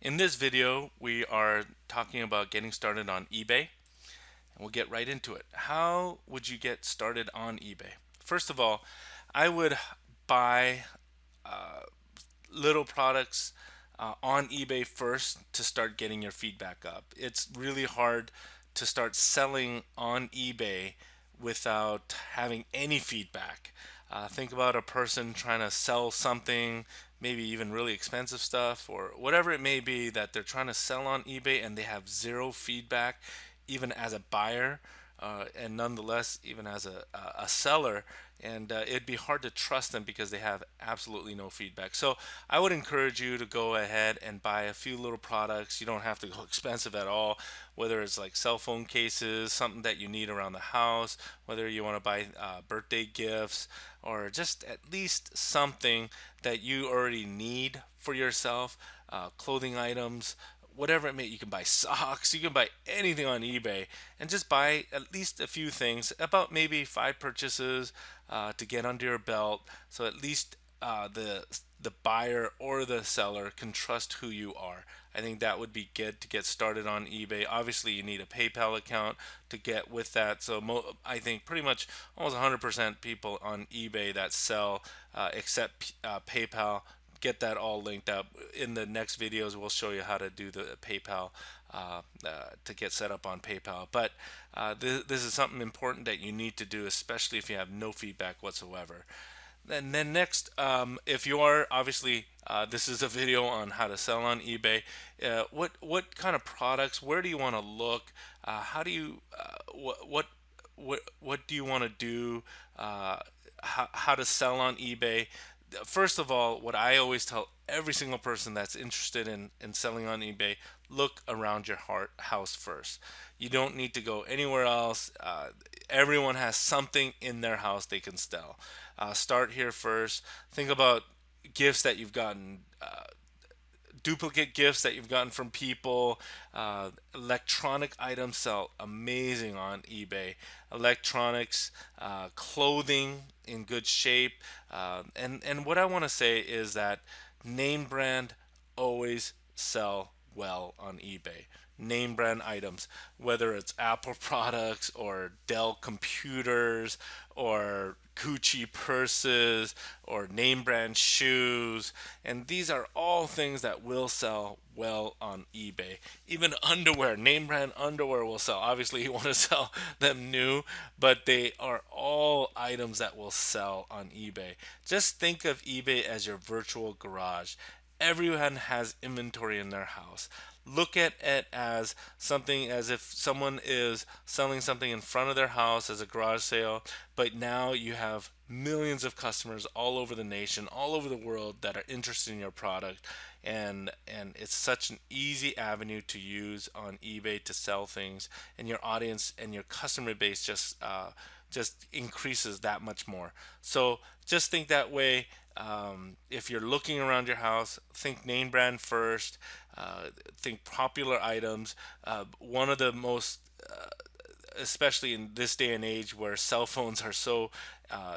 In this video, we are talking about getting started on eBay, and we'll get right into it. How would you get started on eBay? First of all, I would buy uh, little products on eBay first to start getting your feedback up. It's really hard to start selling on eBay without having any feedback. Think about a person trying to sell something, maybe even really expensive stuff or whatever it may be that they're trying to sell on eBay and they have zero feedback, even as a buyer, and nonetheless, even as a seller. And it'd be hard to trust them because they have absolutely no feedback. So I would encourage you to go ahead and buy a few little products. You don't have to go expensive at all, whether it's like cell phone cases, something that you need around the house, whether you want to buy birthday gifts, or just at least something that you already need for yourself, clothing items, whatever it may. You can buy socks, you can buy anything on eBay, and just buy at least a few things, about maybe 5 purchases to get under your belt, so at least the buyer or the seller can trust who you are. I think that would be good to get started on eBay. Obviously, you need a PayPal account to get with that. So I think pretty much almost 100% people on eBay that sell accept PayPal. Get that all linked up. In the next videos, we'll show you how to do the PayPal to get set up on PayPal. But this is something important that you need to do, especially if you have no feedback whatsoever. And then next, if you are obviously, this is a video on how to sell on eBay. What kind of products? Where do you want to look? How do you what do you want to do? How to sell on eBay? First of all, what I always tell every single person that's interested in selling on eBay, look around your house first. You don't need to go anywhere else. Everyone has something in their house they can sell. Start here first. Think about gifts that you've gotten, duplicate gifts that you've gotten from people. Electronic items sell amazing on eBay. Electronics, clothing in good shape. And what I want to say is that name brand always sell well on eBay. Name brand items, whether it's Apple products or Dell computers or Gucci purses or name brand shoes. And these are all things that will sell well on eBay. Even underwear, name brand underwear will sell. Obviously, you want to sell them new, but they are all items that will sell on eBay. Just think of eBay as your virtual garage. Everyone has inventory in their house. Look at it as something, as if someone is selling something in front of their house as a garage sale, but now you have millions of customers all over the nation, all over the world that are interested in your product, and it's such an easy avenue to use on eBay to sell things, and your audience and your customer base just increases that much more. So just think that way. If you're looking around your house, think name brand first. Think popular items. One of the most, especially in this day and age where cell phones are so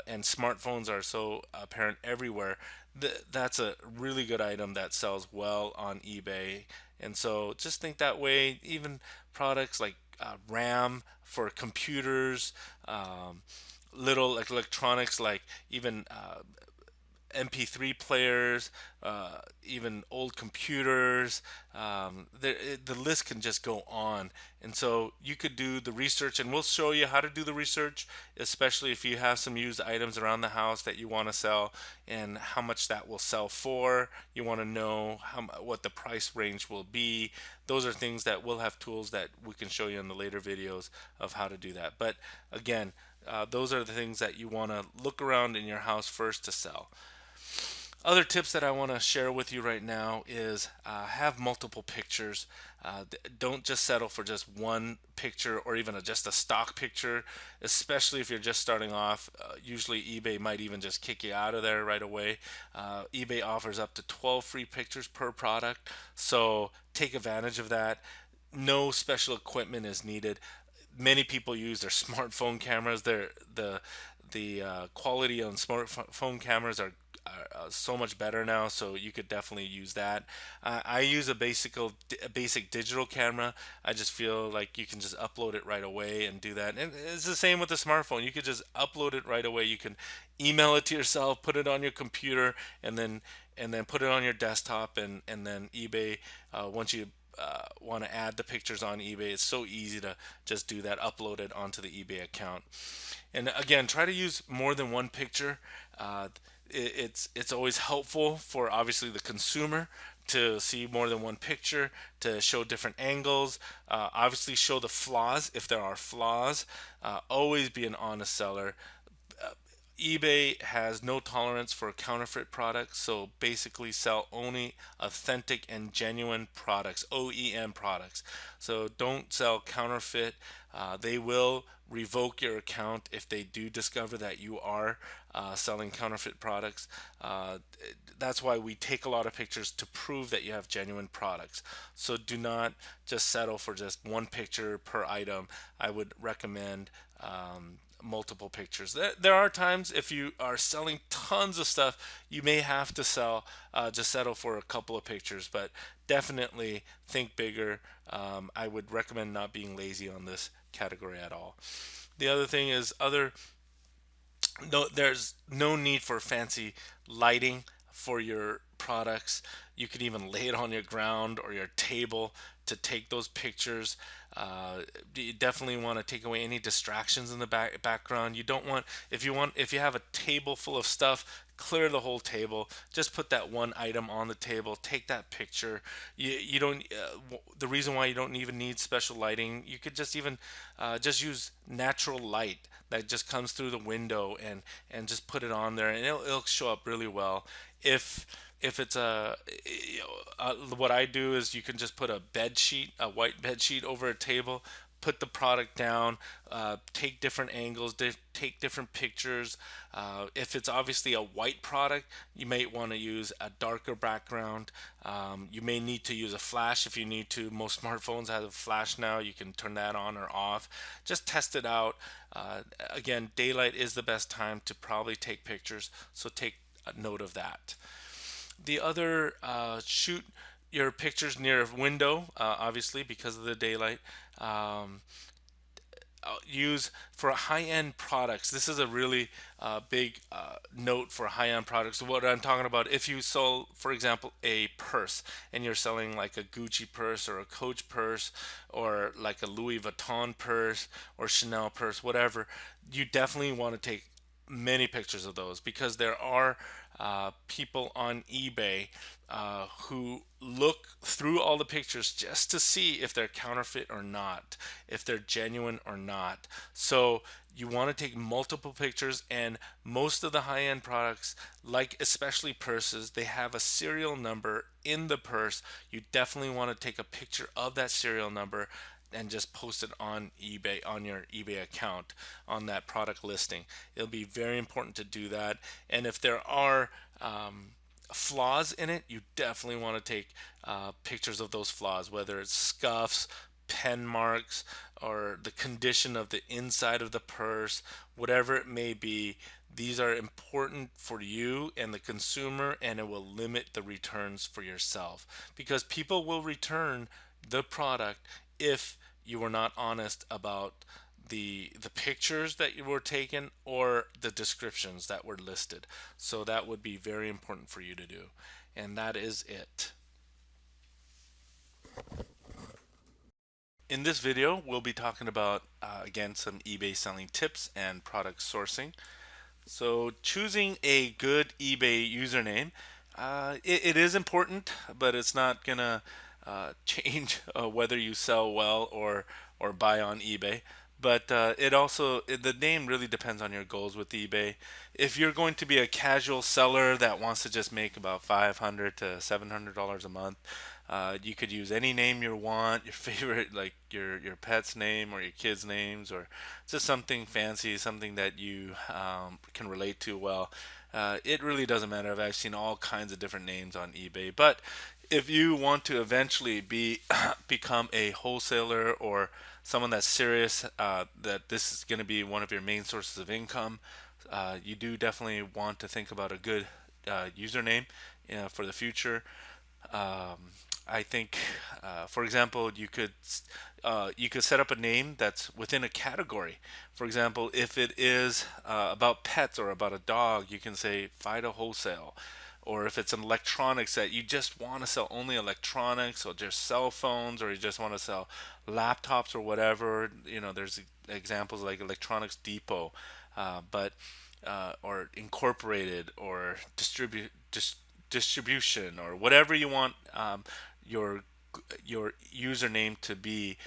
and smartphones are so apparent everywhere, that's a really good item that sells well on eBay. And so just think that way. Even products like RAM for computers, little like electronics like even MP3 players, even old computers. The list can just go on. And so you could do the research, and we'll show you how to do the research, especially if you have some used items around the house that you want to sell and how much that will sell for. You want to know what the price range will be. Those are things that we'll have tools that we can show you in the later videos of how to do that. But again, those are the things that you want to look around in your house first to sell. Other tips that I want to share with you right now is have multiple pictures. Don't just settle for just one picture or even just a stock picture, especially if you're just starting off. Usually, eBay might even just kick you out of there right away. eBay offers up to 12 free pictures per product, so take advantage of that. No special equipment is needed. Many people use their smartphone cameras. The quality on smartphone cameras are so much better now, so you could definitely use that. I use a basic digital camera. I just feel like you can just upload it right away and do that. And it's the same with the smartphone. You could just upload it right away. You can email it to yourself, put it on your computer, and then put it on your desktop, and then eBay. Once you want to add the pictures on eBay, it's so easy to just do that, upload it onto the eBay account. And again, try to use more than one picture. It's always helpful for obviously the consumer to see more than one picture, to show different angles, obviously show the flaws if there are flaws. Always be an honest seller. eBay has no tolerance for counterfeit products, so basically sell only authentic and genuine products, OEM products. So don't sell counterfeit. They will revoke your account if they do discover that you are selling counterfeit products. That's why we take a lot of pictures to prove that you have genuine products. So do not just settle for just one picture per item. I would recommend multiple pictures. There are times if you are selling tons of stuff, you may have to just settle for a couple of pictures, but definitely think bigger. I would recommend not being lazy on this category at all. The other thing is no, there's no need for fancy lighting for your products. You can even lay it on your ground or your table to take those pictures. You definitely want to take away any distractions in the background. You don't want if you have a table full of stuff, clear the whole table. Just put that one item on the table. Take that picture. You don't. The reason why you don't even need special lighting, you could just even just use natural light that just comes through the window, and just put it on there, and it'll show up really well. If it's what I do is you can just put a bed sheet, a white bed sheet over a table, put the product down, take different angles, take different pictures. If it's obviously a white product, you may want to use a darker background. You may need to use a flash if you need to. Most smartphones have a flash now. You can turn that on or off. Just test it out. Again, daylight is the best time to probably take pictures, so take a note of that. The other, shoot your pictures near a window, obviously because of the daylight. Um, Use for high-end products. This is a really big note for high-end products. What I'm talking about, if you sell, for example, a purse, and you're selling like a Gucci purse or a Coach purse or like a Louis Vuitton purse or Chanel purse, whatever, you definitely want to take many pictures of those, because there are people on eBay who look through all the pictures just to see if they're counterfeit or not, if they're genuine or not. So you want to take multiple pictures, and most of the high-end products, like especially purses, they have a serial number in the purse. You definitely want to take a picture of that serial number and just post it on eBay, on your eBay account, on that product listing. It'll be very important to do that. And if there are flaws in it, you definitely want to take pictures of those flaws, whether it's scuffs, pen marks, or the condition of the inside of the purse, whatever it may be. These are important for you and the consumer, and it will limit the returns for yourself, because people will return the product if you were not honest about the pictures that you were taken or the descriptions that were listed. So that would be very important for you to do. And that is it. In this video, we'll be talking about again some eBay selling tips and product sourcing. So choosing a good eBay username, it is important, but it's not gonna change whether you sell well or buy on eBay. But the name really depends on your goals with eBay. If you're going to be a casual seller that wants to just make about $500 to $700 a month, you could use any name you want, your favorite, like your pet's name or your kids' names, or just something fancy, something that you can relate to well. It really doesn't matter. I've seen all kinds of different names on eBay. But if you want to eventually become a wholesaler or someone that's serious, that this is going to be one of your main sources of income, you do definitely want to think about a good username for the future. I think, for example, you could set up a name that's within a category. For example, if it is about pets or about a dog, you can say Fido Wholesale. Or if it's an electronics that you just want to sell only electronics or just cell phones, or you just want to sell laptops or whatever, there's examples like Electronics Depot, but or incorporated or distribution or whatever you want your your username to be.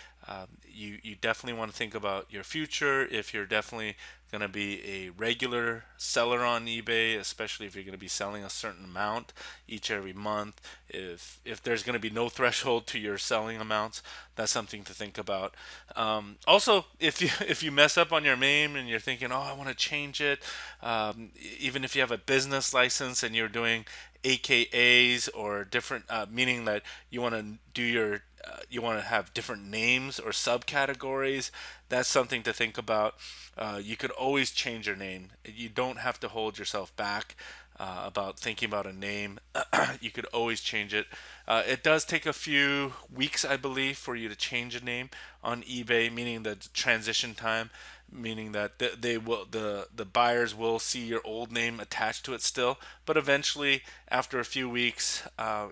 You definitely want to think about your future. If you're definitely going to be a regular seller on eBay, especially if you're going to be selling a certain amount each every month, if there's going to be no threshold to your selling amounts, that's something to think about. Also, if you mess up on your name and you're thinking, oh, I want to change it, even if you have a business license and you're doing AKAs or different, meaning that you want to do you want to have different names or subcategories. That's something to think about. You could always change your name. You don't have to hold yourself back about thinking about a name. You could always change it. It does take a few weeks, I believe, for you to change a name on eBay, meaning the transition time, meaning that the buyers will see your old name attached to it still, but eventually after a few weeks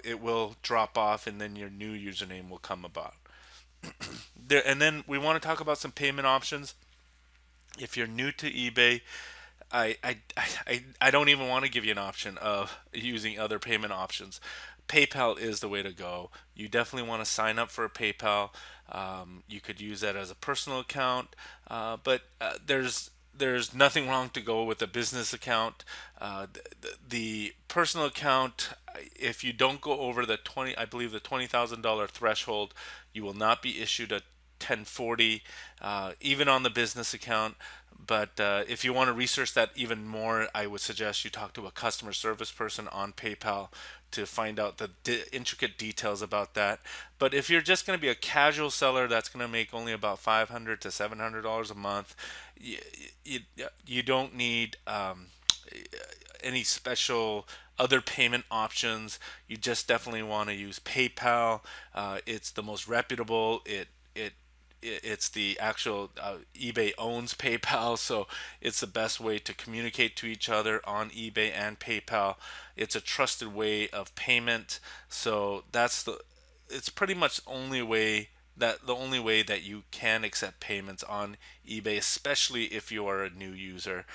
it will drop off and then your new username will come about. And then we want to talk about some payment options. If you're new to eBay, I don't even want to give you an option of using other payment options. PayPal is the way to go. You definitely want to sign up for a PayPal. You could use that as a personal account, but there's nothing wrong to go with a business account. The personal account, if you don't go over I believe the $20,000 threshold, you will not be issued a 1040, even on the business account. But if you want to research that even more, I would suggest you talk to a customer service person on PayPal to find out the intricate details about that. But if you're just going to be a casual seller that's going to make only about $500 to $700 a month, you, you, you don't need any special other payment options. You just definitely want to use PayPal. It's the most reputable. It's the actual eBay owns PayPal, so it's the best way to communicate to each other on eBay and PayPal. It's a trusted way of payment, so it's pretty much the only way that you can accept payments on eBay, especially if you are a new user.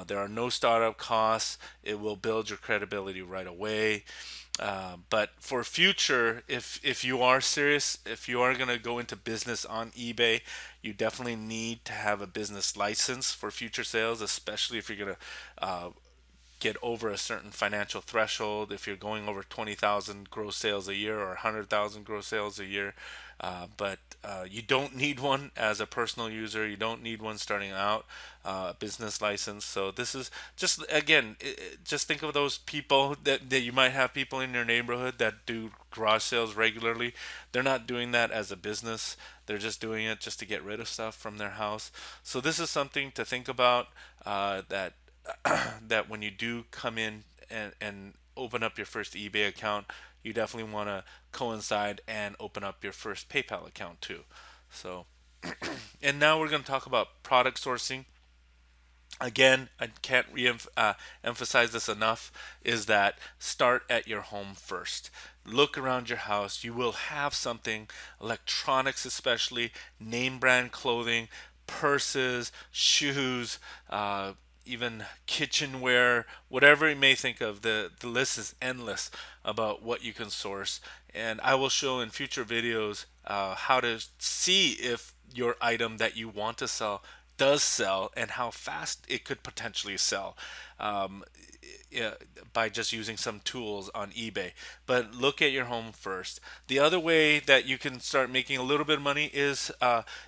There are no startup costs. It will build your credibility right away. But for future, if you are serious, if you are going to go into business on eBay, you definitely need to have a business license for future sales, especially if you're going to get over a certain financial threshold. If you're going over 20,000 gross sales a year or 100,000 gross sales a year, but you don't need one as a personal user. You don't need one starting out, a business license. So this is just, again, just think of those people that you might have people in your neighborhood that do garage sales regularly. They're not doing that as a business. They're just doing it just to get rid of stuff from their house. So this is something to think about, that that when you do come in and open up your first eBay account, you definitely want to coincide and open up your first PayPal account too. So, and now we're going to talk about product sourcing. Again, I can't emphasize this enough, is that start at your home first. Look around your house. You will have something, electronics especially, name brand clothing, purses, shoes, even kitchenware, whatever you may think of. The list is endless about what you can source. And I will show in future videos how to see if your item that you want to sell does sell and how fast it could potentially sell, um, yeah, by just using some tools on eBay. But look at your home first. The other way that you can start making a little bit of money is,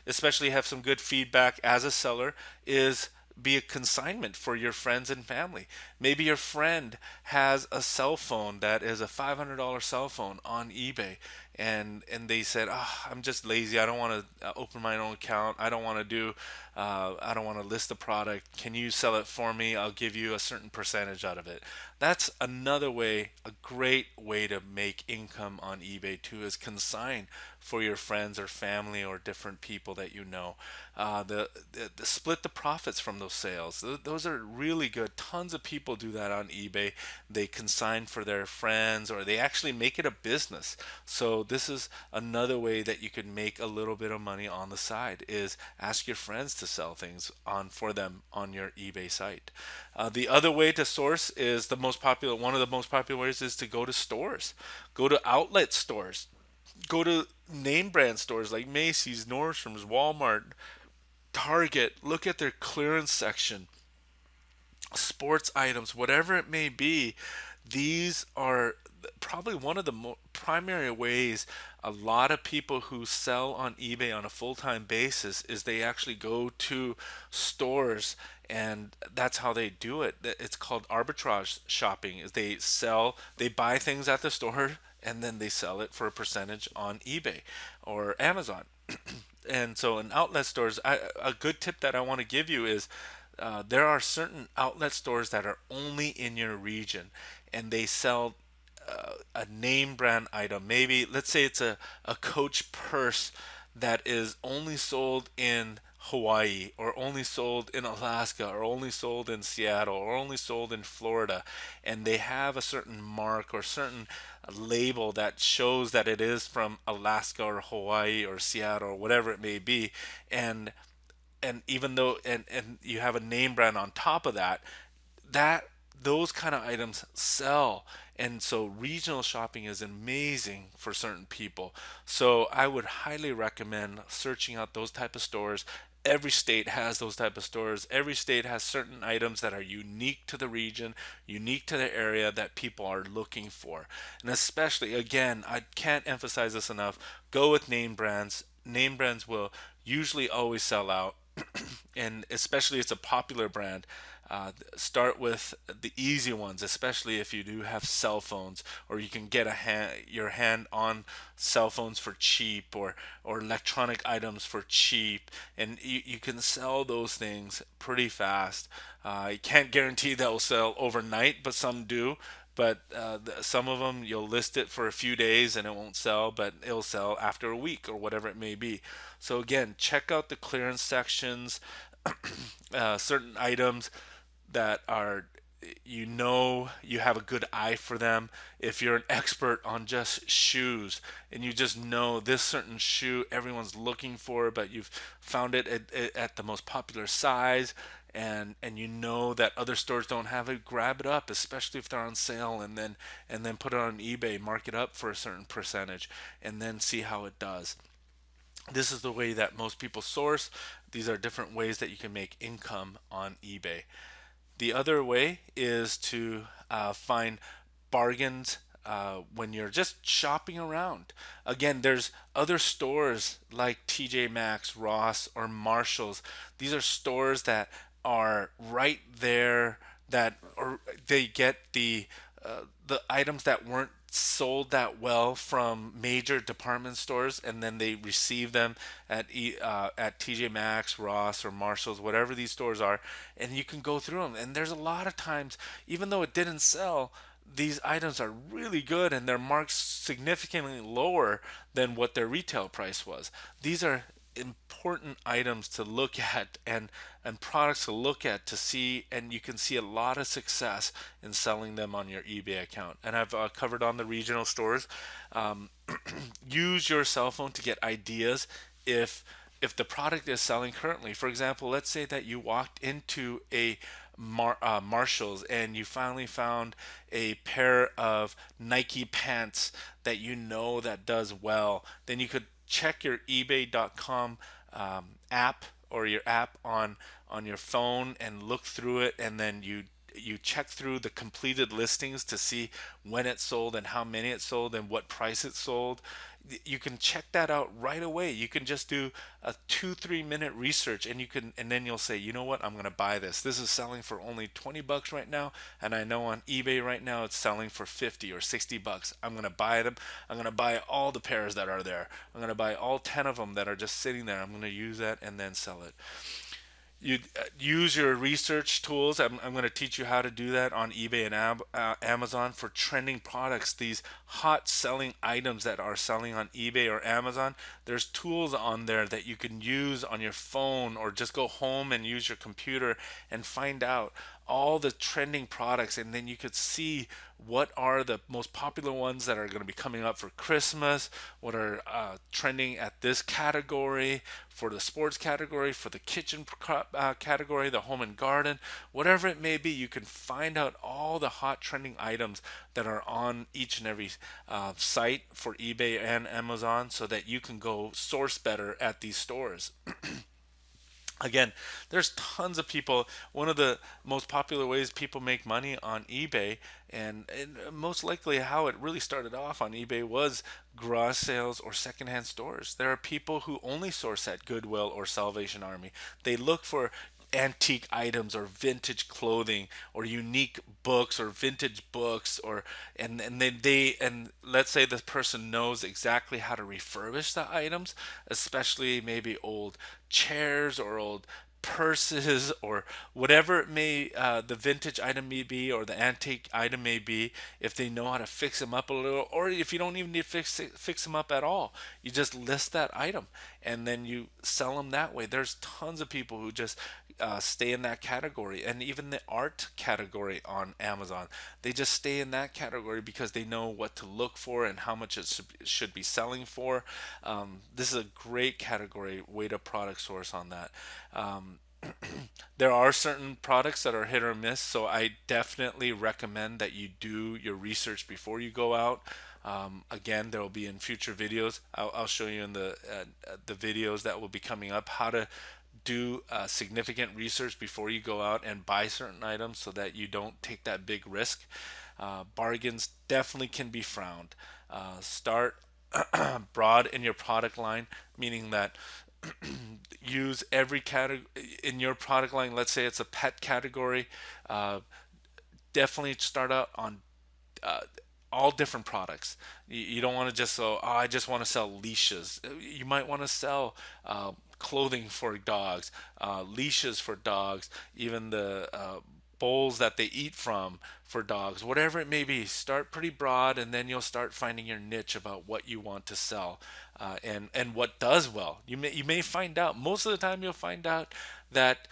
especially have some good feedback as a seller, is be a consignment for your friends and family. Maybe your friend has a cell phone that is a $500 cell phone on eBay, and they said, I'm just lazy. I don't want to open my own account. I don't want to list the product. Can you sell it for me? I'll give you a certain percentage out of it. That's another way, a great way to make income on eBay too, is consign for your friends or family or different people that you know. The split the profits from those sales. Those are really good. Tons of people do that on eBay. They consign for their friends, or they actually make it a business. So this is another way that you can make a little bit of money on the side, is ask your friends to sell things on for them on your eBay site. The other way to source is one of the most popular ways is to go to stores, go to outlet stores, go to name brand stores like Macy's, Nordstrom's, Walmart, Target. Look at their clearance section, sports items, whatever it may be. These are probably one of the primary ways a lot of people who sell on eBay on a full-time basis is they actually go to stores, and that's how they do it. It's called arbitrage shopping. Is they buy things at the store and then they sell it for a percentage on eBay or Amazon. And so in outlet stores, a good tip that I want to give you is there are certain outlet stores that are only in your region, and they sell a name brand item. Maybe let's say it's a Coach purse that is only sold in Hawaii, or only sold in Alaska, or only sold in Seattle, or only sold in Florida, and they have a certain mark or certain label that shows that it is from Alaska or Hawaii or Seattle or whatever it may be. And even though and you have a name brand on top of that, that those kind of items sell. And so regional shopping is amazing for certain people. So I would highly recommend searching out those type of stores. Every state has those type of stores. Every state has certain items that are unique to the region, unique to the area, that people are looking for. And especially, again, I can't emphasize this enough, go with name brands. Name brands will usually always sell out. And especially it's a popular brand, start with the easy ones, especially if you do have cell phones, or you can get your hand on cell phones for cheap, or electronic items for cheap, and you can sell those things pretty fast. I can't guarantee that will sell overnight, but some do. But some of them, you'll list it for a few days and it won't sell, but it'll sell after a week or whatever it may be. So again, check out the clearance sections. Certain items that are, you have a good eye for them. If you're an expert on just shoes, and you just know this certain shoe everyone's looking for, but you've found it at the most popular size, and you know that other stores don't have it, grab it up, especially if they're on sale, and then put it on eBay, mark it up for a certain percentage, and then see how it does. This is the way that most people source. These are different ways that you can make income on eBay. The other way is to find bargains when you're just shopping around. Again, there's other stores like TJ Maxx, Ross, or Marshalls. These are stores that are right there, that or they get the items that weren't sold that well from major department stores, and then they receive them at TJ Maxx, Ross, or Marshalls, whatever these stores are, and you can go through them. And there's a lot of times, even though it didn't sell, these items are really good and they're marked significantly lower than what their retail price was. These are important items to look at, and products to look at to see, and you can see a lot of success in selling them on your eBay account. And I've covered on the regional stores. um, Use your cell phone to get ideas if the product is selling currently. For example, let's say that you walked into a Marshalls, and you finally found a pair of Nike pants that you know that does well. Then you could check your ebay.com app, or your app on your phone, and look through it, and then you check through the completed listings to see when it sold and how many it sold and what price it sold. You can check that out right away. You can just do a 2 3 minute research, and you can, and then you'll say, you know what, I'm going to buy this. This is selling for only 20 bucks right now, and I know on eBay right now it's selling for 50 or 60 bucks. I'm going to buy them. I'm going to buy all the pairs that are there. I'm going to buy all 10 of them that are just sitting there. I'm going to use that and then sell it. You use your research tools. I'm going to teach you how to do that on eBay and Amazon for trending products, these hot selling items that are selling on eBay or Amazon. There's tools on there that you can use on your phone, or just go home and use your computer and find out all the trending products, and then you could see what are the most popular ones that are going to be coming up for Christmas, what are trending at this category, for the sports category, for the kitchen category, the home and garden, whatever it may be. You can find out all the hot trending items that are on each and every site for eBay and Amazon, so that you can go source better at these stores. Again, there's tons of people. One of the most popular ways people make money on eBay, and most likely how it really started off on eBay, was garage sales or secondhand stores. There are people who only source at Goodwill or Salvation Army. They look for antique items or vintage clothing or unique books or vintage books, or and then and let's say this person knows exactly how to refurbish the items, especially maybe old chairs or old purses or whatever it may, the vintage item may be, or the antique item may be. If they know how to fix them up a little, or if you don't even need to fix them up at all, you just list that item and then you sell them that way. There's tons of people who just stay in that category, and even the art category on Amazon, they just stay in that category because they know what to look for and how much it should be selling for. This is a great category way to product source on that. Um, there are certain products that are hit or miss, so I definitely recommend that you do your research before you go out. Again, there will be in future videos. I'll show you in the videos that will be coming up how to do significant research before you go out and buy certain items, so that you don't take that big risk. Bargains definitely can be frowned. Start broad in your product line, meaning that use every category in your product line. Let's say it's a pet category. Uh, Definitely start out on uh, all different products. You don't want to just go, oh, I just want to sell leashes. You might want to sell clothing for dogs, leashes for dogs, even the bowls that they eat from for dogs, whatever it may be. Start pretty broad, and then you'll start finding your niche about what you want to sell, and what does well. You may find out, most of the time you'll find out that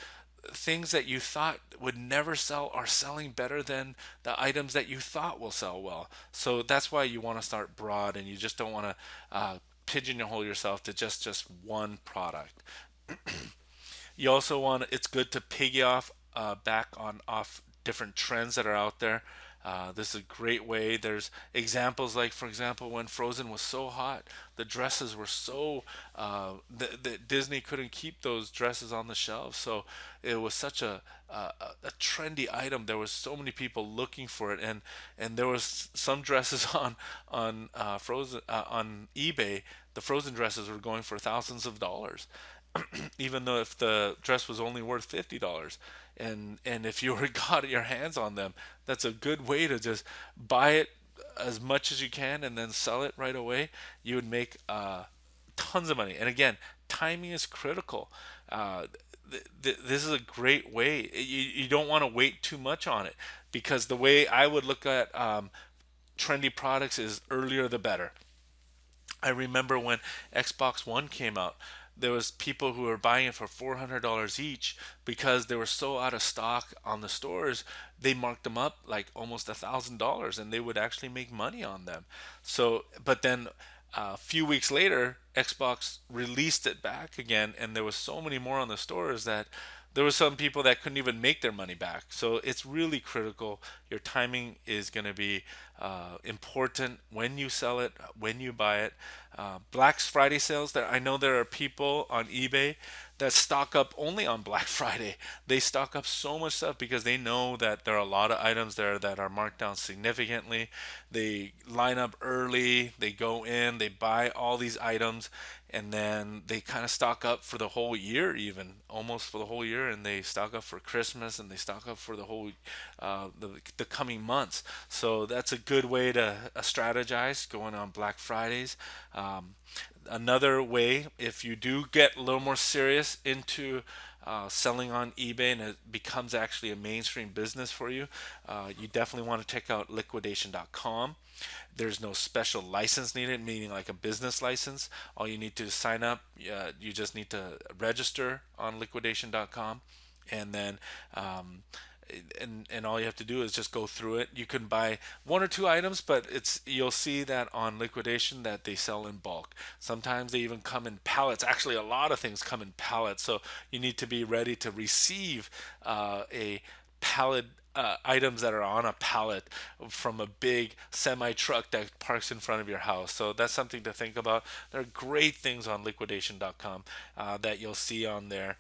things that you thought would never sell are selling better than the items that you thought will sell well. So that's why you want to start broad, and you just don't want to pigeonhole yourself to just one product. You also want, it's good to piggy off back on off different trends that are out there. This is a great way. There's examples like, for example, when Frozen was so hot, the dresses were so the Disney couldn't keep those dresses on the shelves, so it was such a trendy item. There was so many people looking for it, and there was some dresses on Frozen on eBay. The Frozen dresses were going for thousands of dollars, even though if the dress was only worth $50. And if you were got your hands on them, that's a good way to just buy it as much as you can and then sell it right away. You would make tons of money. And again, timing is critical. uh, this is a great way. You don't want to wait too much on it, because the way I would look at trendy products is earlier the better. I remember when Xbox One came out, there was people who were buying it for $400 each because they were so out of stock on the stores. They marked them up like almost $1,000, and they would actually make money on them. So, but then a few weeks later, Xbox released it back again, and there was so many more on the stores that there were some people that couldn't even make their money back. So it's really critical. Your timing is going to be important when you sell it, when you buy it. Black Friday sales. There, I know there are people on eBay that stock up only on Black Friday. They stock up so much stuff because they know that there are a lot of items there that are marked down significantly. They line up early, they go in, they buy all these items, and then they kind of stock up for the whole year, even almost for the whole year, and they stock up for Christmas, and they stock up for the whole the coming months. So that's a good way to strategize going on Black Fridays. Another way, if you do get a little more serious into selling on eBay and it becomes actually a mainstream business for you, you definitely want to check out liquidation.com. There's no special license needed, meaning like a business license. All you need to sign up, you just need to register on liquidation.com, and then and all you have to do is just go through it. You can buy one or two items, but it's you'll see that on liquidation that they sell in bulk. Sometimes they even come in pallets. Actually, a lot of things come in pallets, so you need to be ready to receive a pallet items that are on a pallet from a big semi truck that parks in front of your house. So that's something to think about. There are great things on liquidation.com that you'll see on there.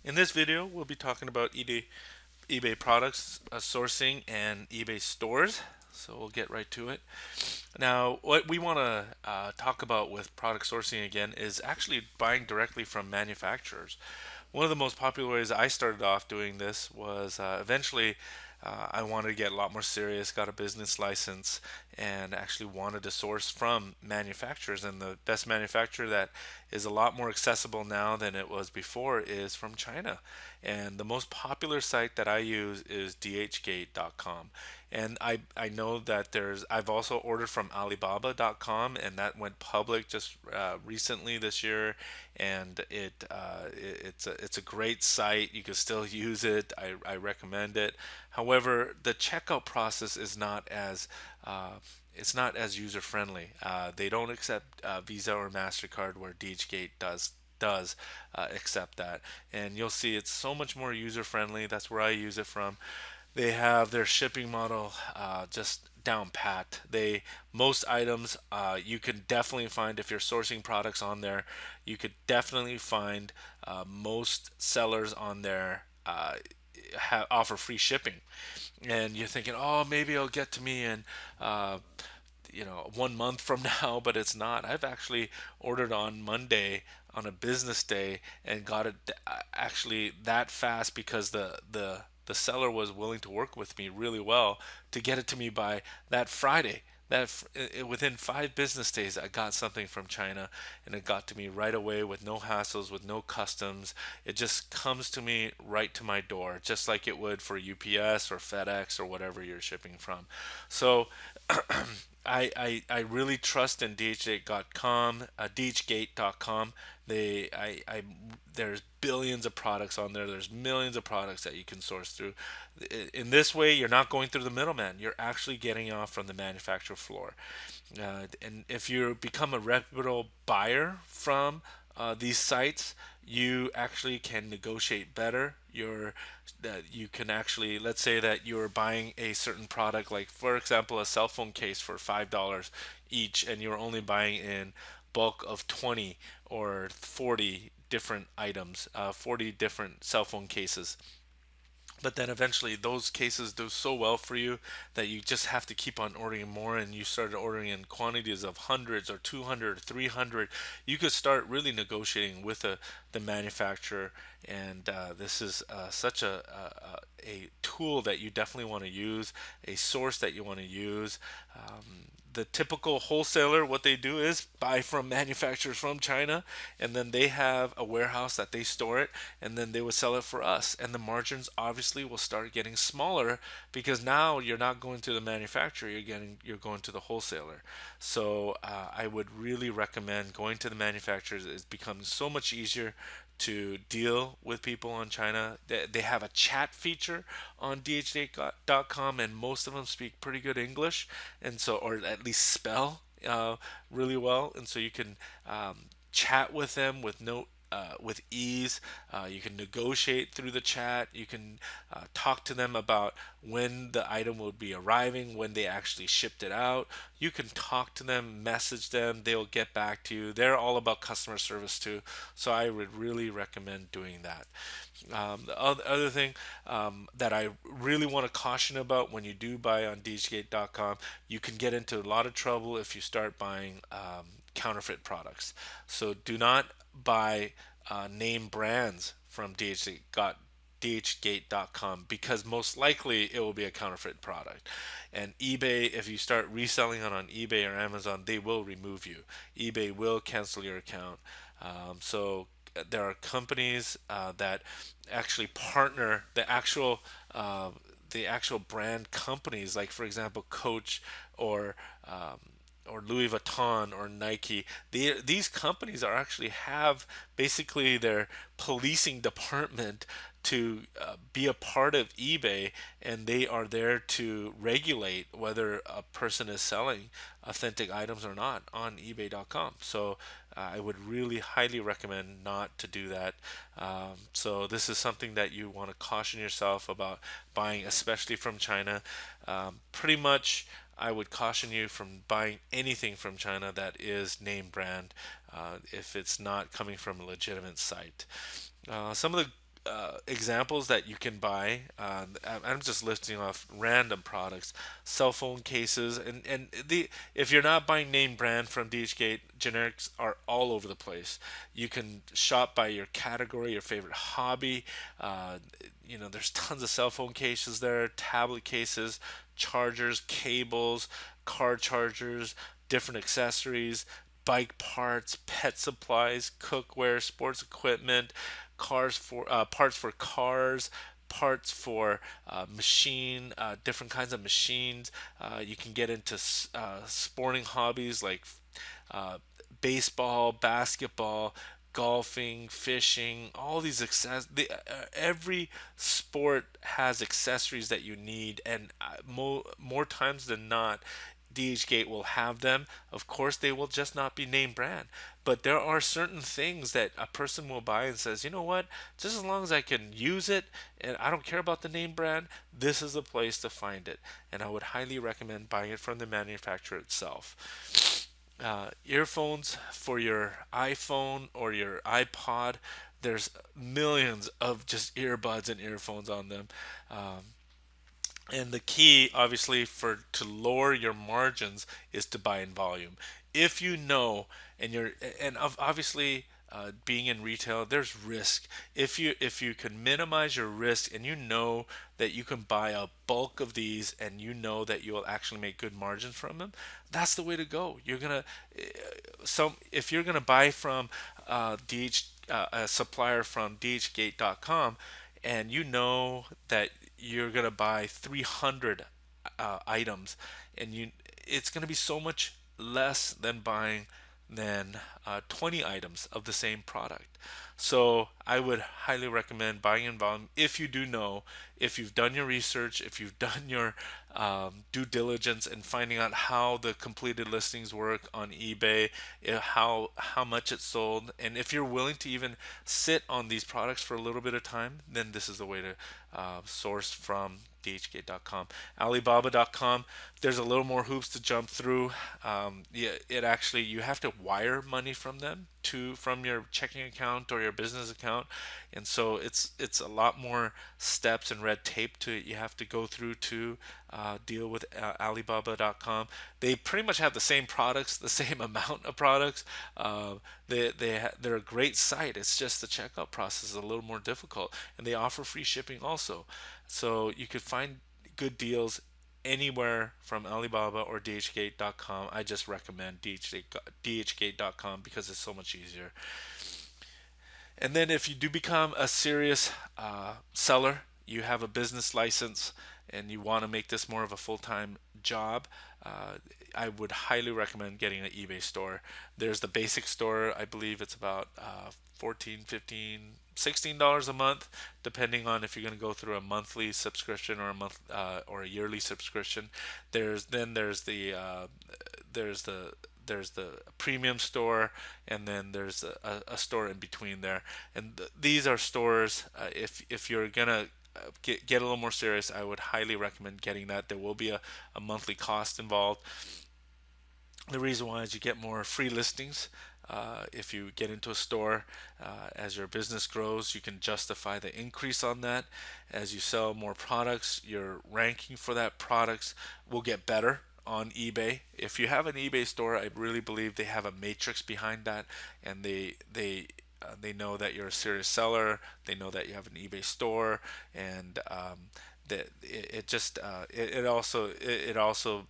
In this video, we'll be talking about eBay products, sourcing, and eBay stores. So we'll get right to it. Now, what we want to talk about with product sourcing again is actually buying directly from manufacturers. One of the most popular ways I started off doing this was eventually I wanted to get a lot more serious, got a business license, and actually wanted to source from manufacturers. And the best manufacturer that is a lot more accessible now than it was before is from China. And the most popular site that I use is dhgate.com. And I know that I've also ordered from Alibaba.com, and that went public just recently this year. And it's a great site. You can still use it. I recommend it. However, the checkout process is not as it's not as user friendly. They don't accept Visa or Mastercard, where DHgate does accept that, and you'll see it's so much more user friendly. That's where I use it from. They have their shipping model just down pat. They Most items you can definitely find if you're sourcing products on there. You could definitely find most sellers on there offer free shipping, and you're thinking, oh, maybe it'll get to me in 1 month from now, but it's not. I've actually ordered on Monday on a business day and got it actually that fast because the seller was willing to work with me really well to get it to me by that Friday. Within 5 business days, I got something from China, and it got to me right away with no hassles, with no customs. It just comes to me right to my door, just like it would for UPS or FedEx or whatever you're shipping from. So I really trust in DHgate.com, DHgate.com. There's billions of products on there. There's millions of products that you can source through. In this way, you're not going through the middleman. You're actually getting off from the manufacturer floor. And if you become a reputable buyer from these sites, you actually can negotiate better. You can actually, let's say that you're buying a certain product, like for example a cell phone case for $5 each, and you're only buying in bulk of 20 or 40 different items, 40 different cell phone cases. But then eventually those cases do so well for you that you just have to keep on ordering more, and you start ordering in quantities of hundreds or 200 or 300. You could start really negotiating with the manufacturer, and this is such a tool that you definitely want to use, a source that you want to use. The typical wholesaler, what they do is buy from manufacturers from China, and then they have a warehouse that they store it, and then they would sell it for us. And the margins obviously will start getting smaller because now you're not going to the manufacturer, you're going to the wholesaler. So I would really recommend going to the manufacturers. It's becoming so much easier to deal with people on China. They have a chat feature on dhgate.com, and most of them speak pretty good English, and so, or at least spell really well, and so you can chat with them with with ease. You can negotiate through the chat. You can talk to them about when the item will be arriving, when they actually shipped it out. You can talk to them, message them. They'll get back to you. They're all about customer service too. So I would really recommend doing that. The other thing that I really want to caution about when you do buy on DHgate.com, you can get into a lot of trouble if you start buying counterfeit products. So do not buy name brands from DHgate.com because most likely it will be a counterfeit product. And eBay, if you start reselling it on eBay or Amazon, they will remove you. eBay will cancel your account. So there are companies that actually partner uh, the actual brand companies, like for example Coach or um, or Louis Vuitton or Nike. These companies are actually have basically their policing department to be a part of eBay, and they are there to regulate whether a person is selling authentic items or not on eBay.com. So I would really highly recommend not to do that. So this is something that you want to caution yourself about buying, especially from China. Pretty much, I would caution you from buying anything from China that is name brand if it's not coming from a legitimate site. Some of the examples that you can buy. I'm just listing off random products, cell phone cases, and the if you're not buying name brand from DHgate, generics are all over the place. You can shop by your category, your favorite hobby. There's tons of cell phone cases there, tablet cases, chargers, cables, car chargers, different accessories, bike parts, pet supplies, cookware, sports equipment, cars for parts for cars, parts for different kinds of machines. You can get into sporting hobbies like uh, baseball, basketball, golfing, fishing, all these every sport has accessories that you need, and more times than not, DHgate will have them. Of course, they will just not be name brand, but there are certain things that a person will buy and says, you know what, just as long as I can use it and I don't care about the name brand, this is the place to find it. And I would highly recommend buying it from the manufacturer itself. Earphones for your iPhone or your iPod. There's millions of just earbuds and earphones on them. And the key, obviously, for to lower your margins is to buy in volume. If you know, obviously, being in retail, there's risk. If you can minimize your risk, and you know that you can buy a bulk of these, and you know that you will actually make good margins from them, that's the way to go. If you're gonna buy from a supplier from DHgate.com, and you know that you're gonna buy 300 items, and it's gonna be so much less than buying than 20 items of the same product. So I would highly recommend buying in volume if you do know, if you've done your research, if you've done your due diligence and finding out how the completed listings work on eBay, how much it's sold, and if you're willing to even sit on these products for a little bit of time, then this is the way to source from DHgate.com. Alibaba.com, there's a little more hoops to jump through. Yeah, it actually, you have to wire money from them from your checking account or your business account, and so it's a lot more steps and red tape to you have to go through to deal with Alibaba.com. They pretty much have the same products, the same amount of products. They're a great site. It's just the checkout process is a little more difficult, and they offer free shipping also. So you could find good deals anywhere from Alibaba or DHgate.com. I just recommend DHgate.com because it's so much easier. And then if you do become a serious seller, you have a business license, and you want to make this more of a full-time job, I would highly recommend getting an eBay store. There's the basic store. I believe it's about 14, 15, $16 a month, depending on if you're going to go through a monthly subscription or a yearly subscription. There's the there's the premium store, and then there's a store in between there. And these are stores. If you're gonna get a little more serious, I would highly recommend getting that. There will be a monthly cost involved. The reason why is you get more free listings. If you get into a store, as your business grows, you can justify the increase on that. As you sell more products, your ranking for that products will get better on eBay. If you have an eBay store, I really believe they have a matrix behind that, and they know that you're a serious seller. They know that you have an eBay store, and that it just it also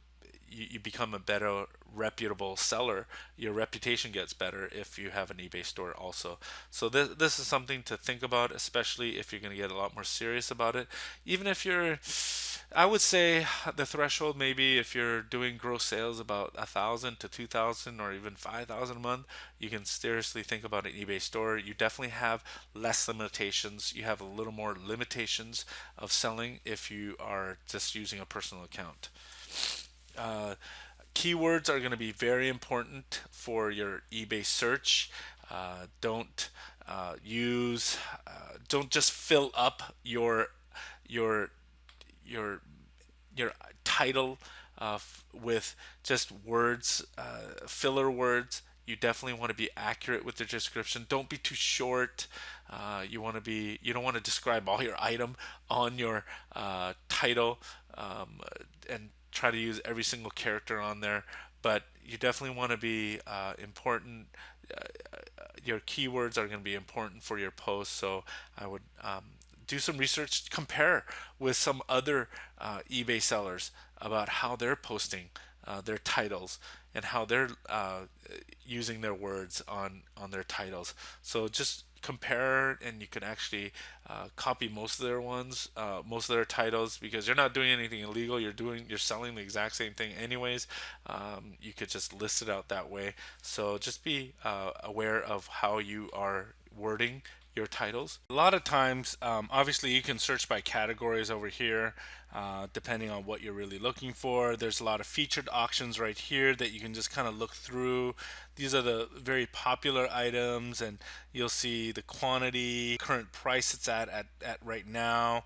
you become a better reputable seller. Your reputation gets better if you have an eBay store also. So this is something to think about, especially if you're going to get a lot more serious about it. Even if you're, I would say the threshold, maybe if you're doing gross sales about 1,000 to 2,000 or even 5,000 a month, you can seriously think about an eBay store. You definitely have less limitations. You have a little more limitations of selling if you are just using a personal account. Uh, Keywords are going to be very important for your eBay search. Don't use, don't just fill up your your your title with just words, filler words. You definitely want to be accurate with the description. Don't be too short. You don't want to describe all your item on your title, and try to use every single character on there. But you definitely want to be important. Your keywords are going to be important for your post. So I would do some research, compare with some other eBay sellers about how they're posting their titles and how they're using their words on their titles. So just compare, and you can actually copy most of their ones, most of their titles, because you're not doing anything illegal. You're selling the exact same thing anyways. You could just list it out that way. So just be aware of how you are wording your titles. A lot of times, obviously, you can search by categories over here, depending on what you're really looking for. There's a lot of featured auctions right here that you can just kind of look through. These are the very popular items, and you'll see the quantity, current price it's at right now.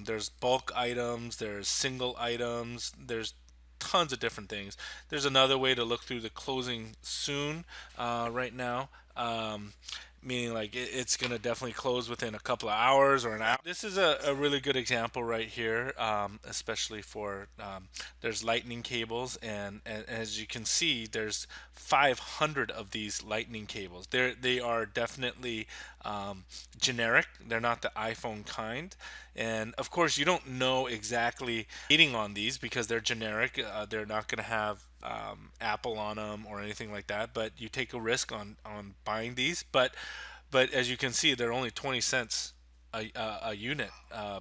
There's bulk items, there's single items, there's tons of different things. There's another way to look through the closing soon right now. Meaning like it's going to definitely close within a couple of hours or an hour. This is a really good example right here, especially for there's lightning cables, and as you can see, there's 500 of these lightning cables. They are definitely generic. They're not the iPhone kind, and of course you don't know exactly eating on these because they're generic. They're not going to have Apple on them or anything like that, but you take a risk on buying these. But as you can see, they're only 20 cents a unit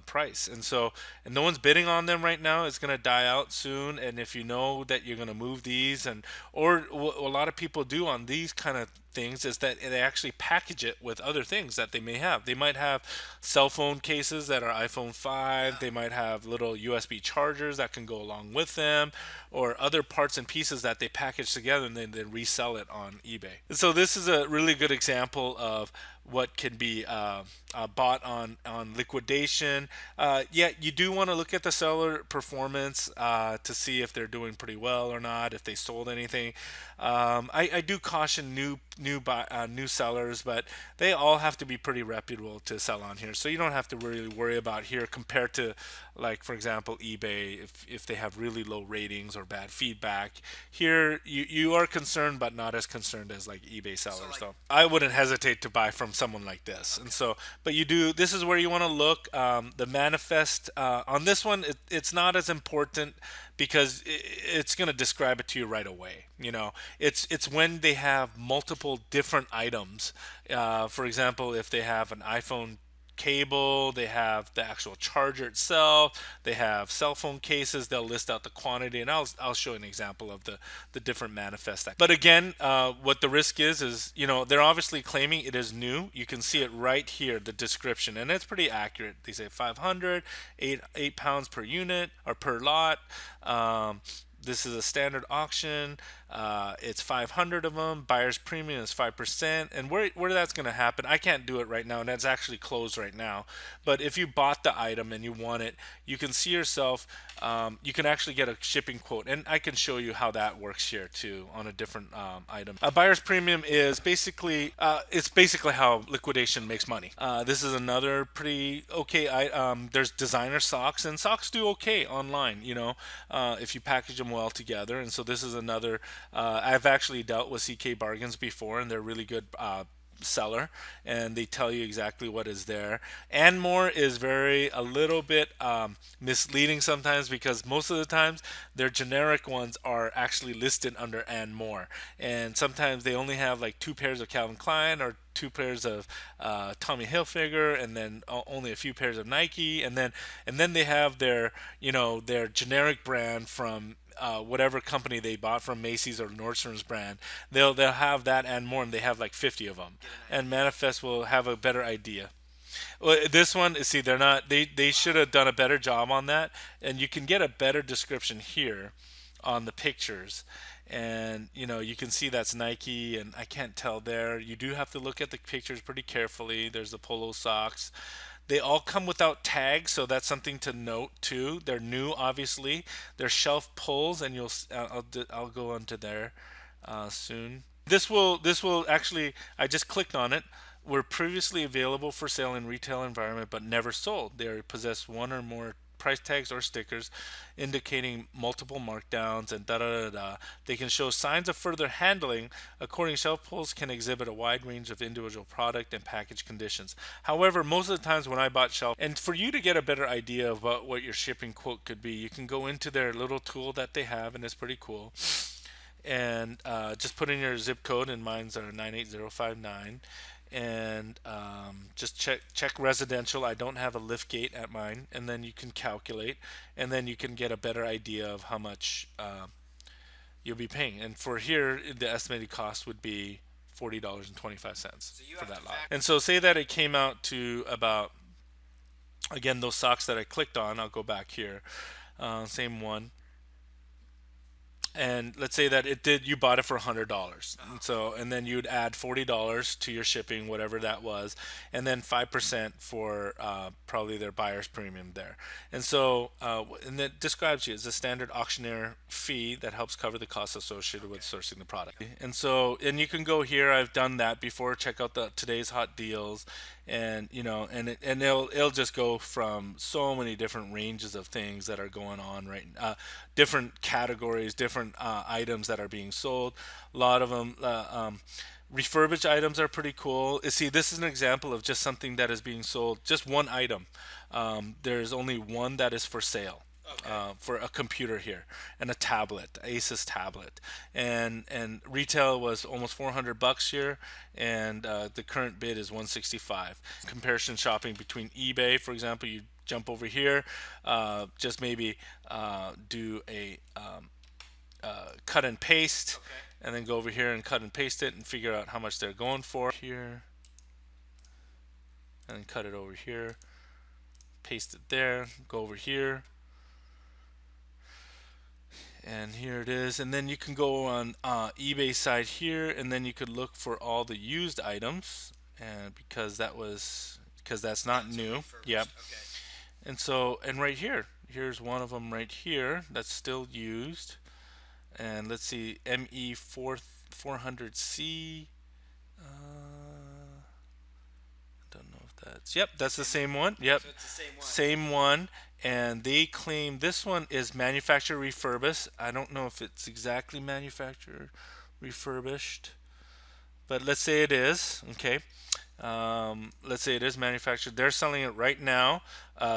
price, and no one's bidding on them right now. It's going to die out soon, and if you know that you're going to move these, and or what a lot of people do on these kind of things is that they actually package it with other things that they may have. They might have cell phone cases that are iPhone 5. They might have little USB chargers that can go along with them, or other parts and pieces that they package together and then they resell it on eBay. So this is a really good example of what can be bought on liquidation. Yeah, you do want to look at the seller performance to see if they're doing pretty well or not, if they sold anything. I do caution new sellers, but they all have to be pretty reputable to sell on here. So you don't have to really worry about here compared to, like, for example, eBay. If they have really low ratings or bad feedback, here you are concerned, but not as concerned as like eBay sellers. So I wouldn't hesitate to buy from someone like this. And so, but you do. This is where you want to look. The manifest on this one, it's not as important because it's going to describe it to you right away. It's when they have multiple different items. For example, if they have an iPhone cable, they have the actual charger itself, they have cell phone cases, they'll list out the quantity, and I'll show an example of the different manifest. But again, what the risk is they're obviously claiming it is new. You can see it right here, the description, and it's pretty accurate. They say 500, 8 pounds per unit or per lot. This is a standard auction. It's 500 of them. Buyer's premium is 5%. And where that's going to happen, I can't do it right now, and that's actually closed right now. But if you bought the item and you want it, you can see yourself. You can actually get a shipping quote, and I can show you how that works here too on a different item. A buyer's premium is basically it's basically how liquidation makes money. This is another pretty okay. There's designer socks, and socks do okay online. If you package them well together. And so this is another. I've actually dealt with CK Bargains before, and they're really good. Seller, and they tell you exactly what is there. And more is very a little bit misleading sometimes, because most of the times their generic ones are actually listed under and more, and sometimes they only have like two pairs of Calvin Klein or two pairs of Tommy Hilfiger, and then only a few pairs of Nike, and then they have their generic brand from whatever company they bought from, Macy's or Nordstrom's brand. They'll have that and more, and they have like 50 of them. And Manifest will have a better idea. Well, this one, see, they're not. They should have done a better job on that, and you can get a better description here on the pictures. And you can see that's Nike, and I can't tell there. You do have to look at the pictures pretty carefully. There's the polo socks. They all come without tags, so that's something to note too. They're new, obviously. They're shelf pulls, and I'll go onto there soon. This will actually. I just clicked on it. Were previously available for sale in retail environment, but never sold. They possess one or more price tags or stickers indicating multiple markdowns and da da da da. They can show signs of further handling. According, shelf pulls can exhibit a wide range of individual product and package conditions. However, most of the times when I bought shelf, and for you to get a better idea of what your shipping quote could be, you can go into their little tool that they have, and it's pretty cool. And just put in your zip code, and mine's are 98059, and just check residential. I don't have a lift gate at mine, and then you can calculate, and then you can get a better idea of how much you'll be paying. And for here, the estimated cost would be $40.25 for that lot. And so say that it came out to about, again, those socks that I clicked on. I'll go back here. Same one, and let's say that you bought it for $100. And then you'd add $40 to your shipping, whatever that was, and then 5% for probably their buyer's premium there. And it describes you as a standard auctioneer fee that helps cover the costs associated with sourcing the product. And you can go here. I've done that before. Check out the today's hot deals, and it'll just go from so many different ranges of things that are going on, right? Different categories, different items that are being sold. A lot of them. Refurbished items are pretty cool. See, this is an example of just something that is being sold, just one item. There's only one that is for sale. For a computer here, and a tablet, Asus tablet, and retail was almost $400 here, and the current bid is 165. Comparison shopping between eBay, for example, you jump over here, just maybe do a cut and paste, and then go over here and cut and paste it and figure out how much they're going for here, and then cut it over here, paste it there, go over here, and here it is. And then you can go on eBay side here, and then you could look for all the used items, and because that's not new. Yep. And right here's one of them right here that's still used. And let's see, ME4 400C. Don't know if that's the same one. Yep. So it's the same one. And they claim this one is manufacturer refurbished. I don't know if it's exactly manufacturer refurbished, but let's say it is. Okay. Let's say it is manufactured. They're selling it right now.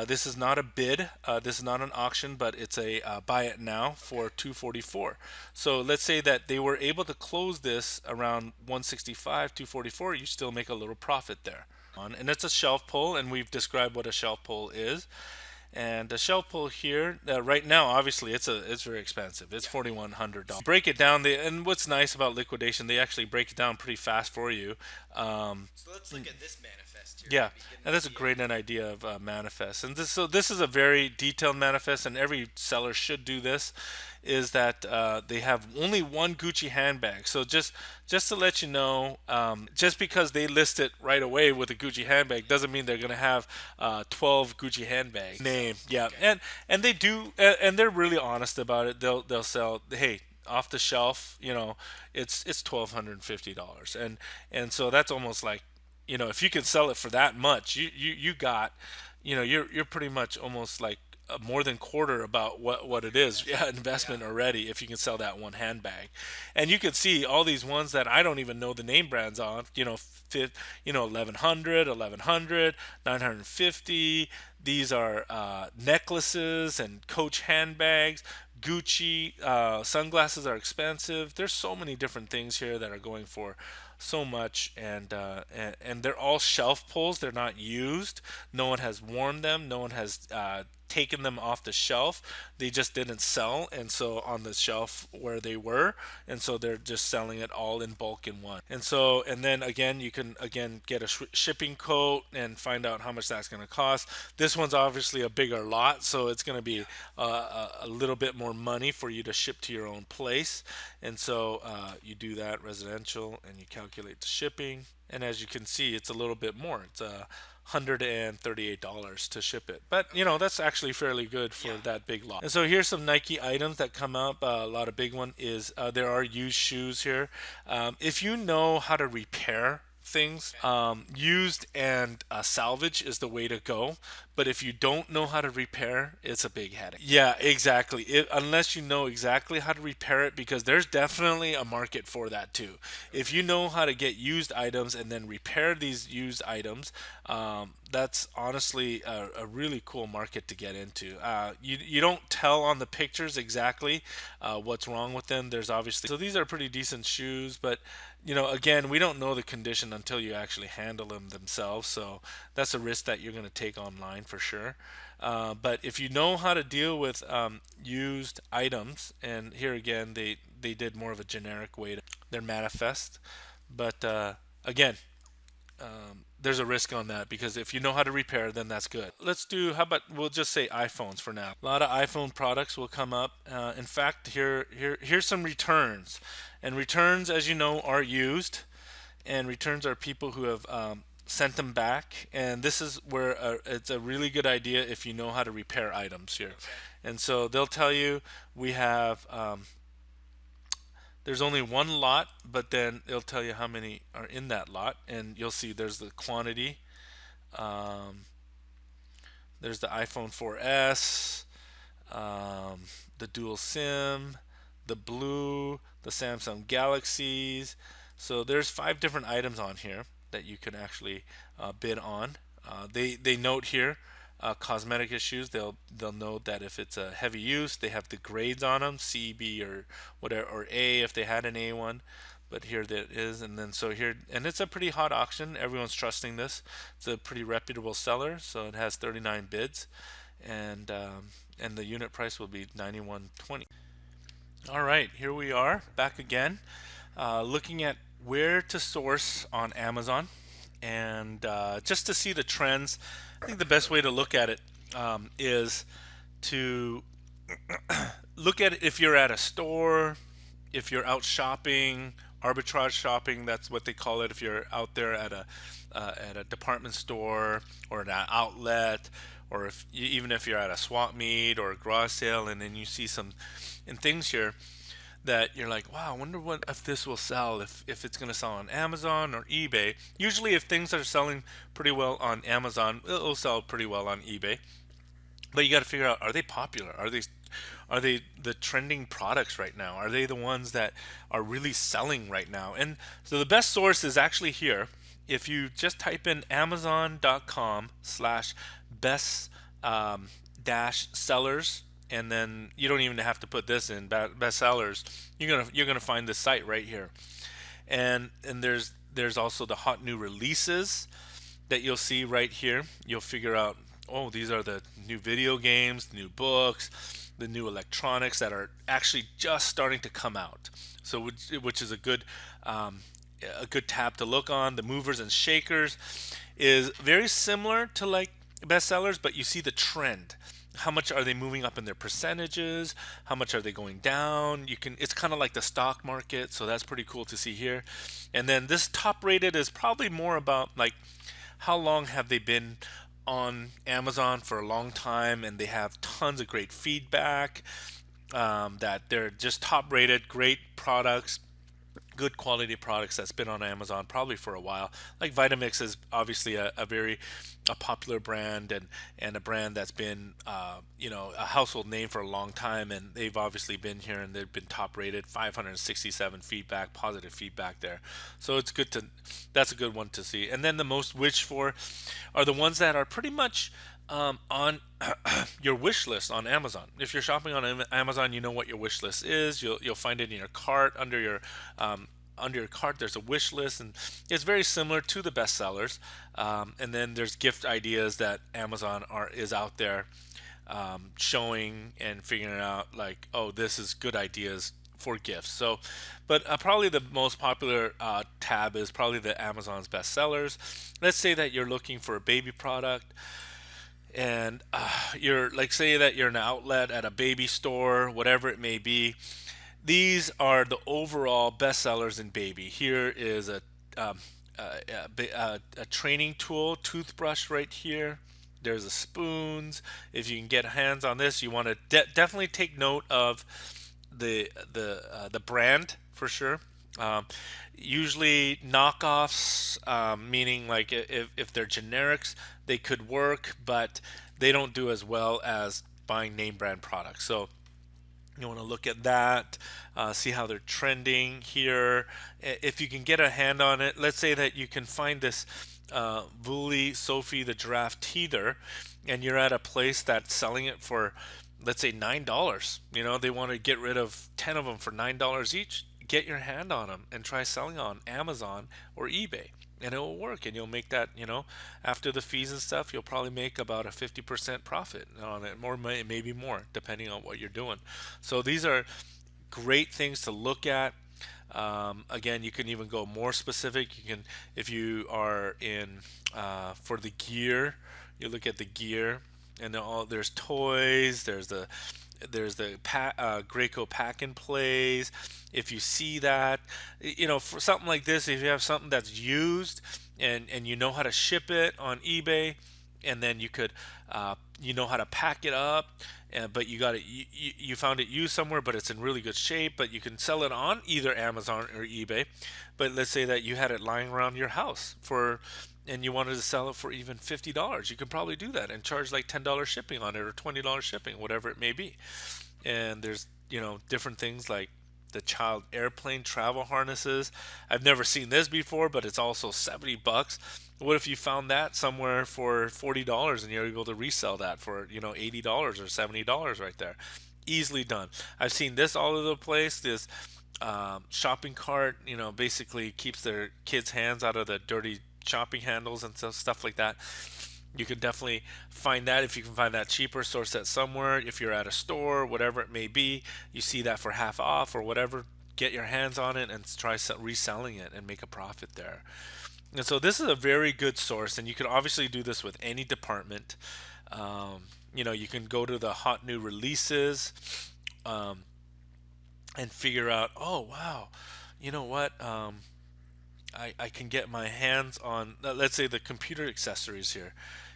This is not a bid. This is not an auction, but it's a buy it now for 244. So let's say that they were able to close this around 165, 244. You still make a little profit there. And it's a shelf pull, and we've described what a shelf pull is. And the shelf pull here, right now, obviously, it's very expensive. It's $4,100. Break it down. And what's nice about liquidation, they actually break it down pretty fast for you. So let's look at this manifest here. Yeah, and that's a great idea of manifest. And this is a very detailed manifest, and every seller should do this. is that they have only one Gucci handbag. So just to let you know, just because they list it right away with a Gucci handbag doesn't mean they're gonna have 12 Gucci handbags. So Name, yeah, okay. and they do, and they're really honest about it. They'll sell. Hey, off the shelf, it's $1,250, and so that's almost like, if you can sell it for that much, you got, you're pretty much almost like more than quarter about what it is. Yeah, Investment. Yeah. investment already if you can sell that one handbag. And you can see all these ones that I don't even know the name brands on, 1100, 1100, 950. These are necklaces and Coach handbags. Gucci sunglasses are expensive. There's so many different things here that are going for so much, and they're all shelf pulls. They're not used. No one has worn them. No one has taken them off the shelf. They just didn't sell, and so on the shelf where they were, and so they're just selling it all in bulk in one. And then again, you can again get a shipping quote and find out how much that's going to cost. This one's obviously a bigger lot, so it's going to be a little bit more money for you to ship to your own place. And so you do that residential, and you calculate the shipping. And as you can see, it's a little bit more. It's $138 to ship it. But Okay. that's actually fairly good for Yeah. that big lot. And so here's some Nike items that come up. A lot of big one is there are used shoes here. If you know how to repair things, Okay. used and salvage is the way to go. But if you don't know how to repair, it's a big headache. Yeah, exactly. Unless you know exactly how to repair it, because there's definitely a market for that too. If Okay. you know how to get used items and then repair these used items, that's honestly a really cool market to get into. You don't tell on the pictures exactly what's wrong with them. There's obviously, so these are pretty decent shoes, but again, we don't know the condition until you actually handle them themselves. So that's a risk that you're going to take online for sure. But if you know how to deal with used items, and here again, they did more of a generic way to their manifest. But again, there's a risk on that, because if you know how to repair, then that's good. Let's do, how about we'll just say iPhones for now. A lot of iPhone products will come up. In fact, here's some returns, and returns, as you know, are used, and returns are people who have sent them back. And this is where it's a really good idea if you know how to repair items here. Okay. And so they'll tell you we have there's only one lot, but then it'll tell you how many are in that lot, and you'll see there's the quantity. Um, there's the iPhone 4S, um, the dual SIM, the blue, the Samsung Galaxies. So there's 5 different items on here that you can actually bid on. They note here cosmetic issues. They'll note that if it's a heavy use, they have the grades on them, C, B, or whatever, or A if they had an A one. But here that is, and then so here, and it's a pretty hot auction. Everyone's trusting this. It's a pretty reputable seller, so it has 39 bids, and the unit price will be 91.20. All right, here we are back again, looking at where to source on Amazon, and just to see the trends. I think the best way to look at it is to look at it if you're at a store, if you're out shopping, arbitrage shopping. That's what they call it. If you're out there at a department store or an outlet, or even if you're at a swap meet or a garage sale, and then you see some and things here that you're like, wow, I wonder what if this will sell, if it's going to sell on Amazon or eBay. Usually, if things are selling pretty well on Amazon, it'll sell pretty well on eBay. But you got to figure out, are they popular? Are they the trending products right now? Are they the ones that are really selling right now? And so the best source is actually here. If you just type in amazon.com/best dash sellers, and then you don't even have to put this in best sellers. You're gonna find this site right here, and there's also the hot new releases that you'll see right here. You'll figure out, oh, these are the new video games, new books, the new electronics that are actually just starting to come out. So which is a good tab to look on. The movers and shakers is very similar to like bestsellers, but you see the trend. how much are they moving up in their percentages, how much are they going down. You can, it's kind of like the stock market, so that's pretty cool to see here. And then this top rated is probably more about like how long have they been on Amazon for a long time, and they have tons of great feedback, that they're just top rated, great products, good quality products that's been on Amazon probably for a while. Like Vitamix is obviously a very a popular brand, and a brand that's been a household name for a long time, and they've obviously been here and they've been top rated, 567 feedback, positive feedback there. So it's good to, that's a good one to see. And then the most wished for are the ones that are pretty much on your wish list on Amazon. If you're shopping on Amazon, you know what your wish list is. You'll find it in your cart under your cart. There's a wish list, and it's very similar to the bestsellers. And then there's gift ideas that Amazon is out there showing and figuring out like, oh, this is good ideas for gifts. So, but probably the most popular tab is probably the Amazon's bestsellers. Let's say that you're looking for a baby product, and you're like, say that you're an outlet at a baby store, whatever it may be. These are the overall bestsellers in baby. Here is um, a training tool, toothbrush right here. There's the spoons. If you can get hands on this, you want to definitely take note of the brand for sure. Um, Usually knockoffs, meaning like if they're generics, they could work, but they don't do as well as buying name brand products. So you want to look at that, see how they're trending here. If you can get a hand on it, let's say that you can find this Vuli Sophie the giraffe teether, and you're at a place that's selling it for, let's say, $9. They want to get rid of 10 of them for $9 each. Get your hand on them and try selling on Amazon or eBay, and it will work. And you'll make that, after the fees and stuff, you'll probably make about a 50% profit on it, more, maybe more, depending on what you're doing. So these are great things to look at. Again, you can even go more specific. You can, if you are in for the gear, you look at the gear, and there's toys. There's the Graco pack and plays. If you see that, for something like this, if you have something that's used, and you know how to ship it on eBay, and then you could you know how to pack it up, but you found it used somewhere, but it's in really good shape, but you can sell it on either Amazon or eBay. But let's say that you had it lying around your house and you wanted to sell it for even $50. You can probably do that and charge like $10 shipping on it, or $20 shipping, whatever it may be. And there's different things like the child airplane travel harnesses. I've never seen this before, but it's also $70. What if you found that somewhere for $40 and you're able to resell that for $80 or $70 right there? Easily done. I've seen this all over the place. This shopping cart, basically keeps their kids' hands out of the dirty shopping handles and stuff like that. You can definitely find that. If you can find that cheaper, source that somewhere. If you're at a store, whatever it may be, you see that for half off or whatever, get your hands on it and try reselling it and make a profit there. And so this is a very good source, and you can obviously do this with any department. You can go to the hot new releases, um, and figure out, oh wow, you know what? I can get my hands on, let's say, the computer accessories here.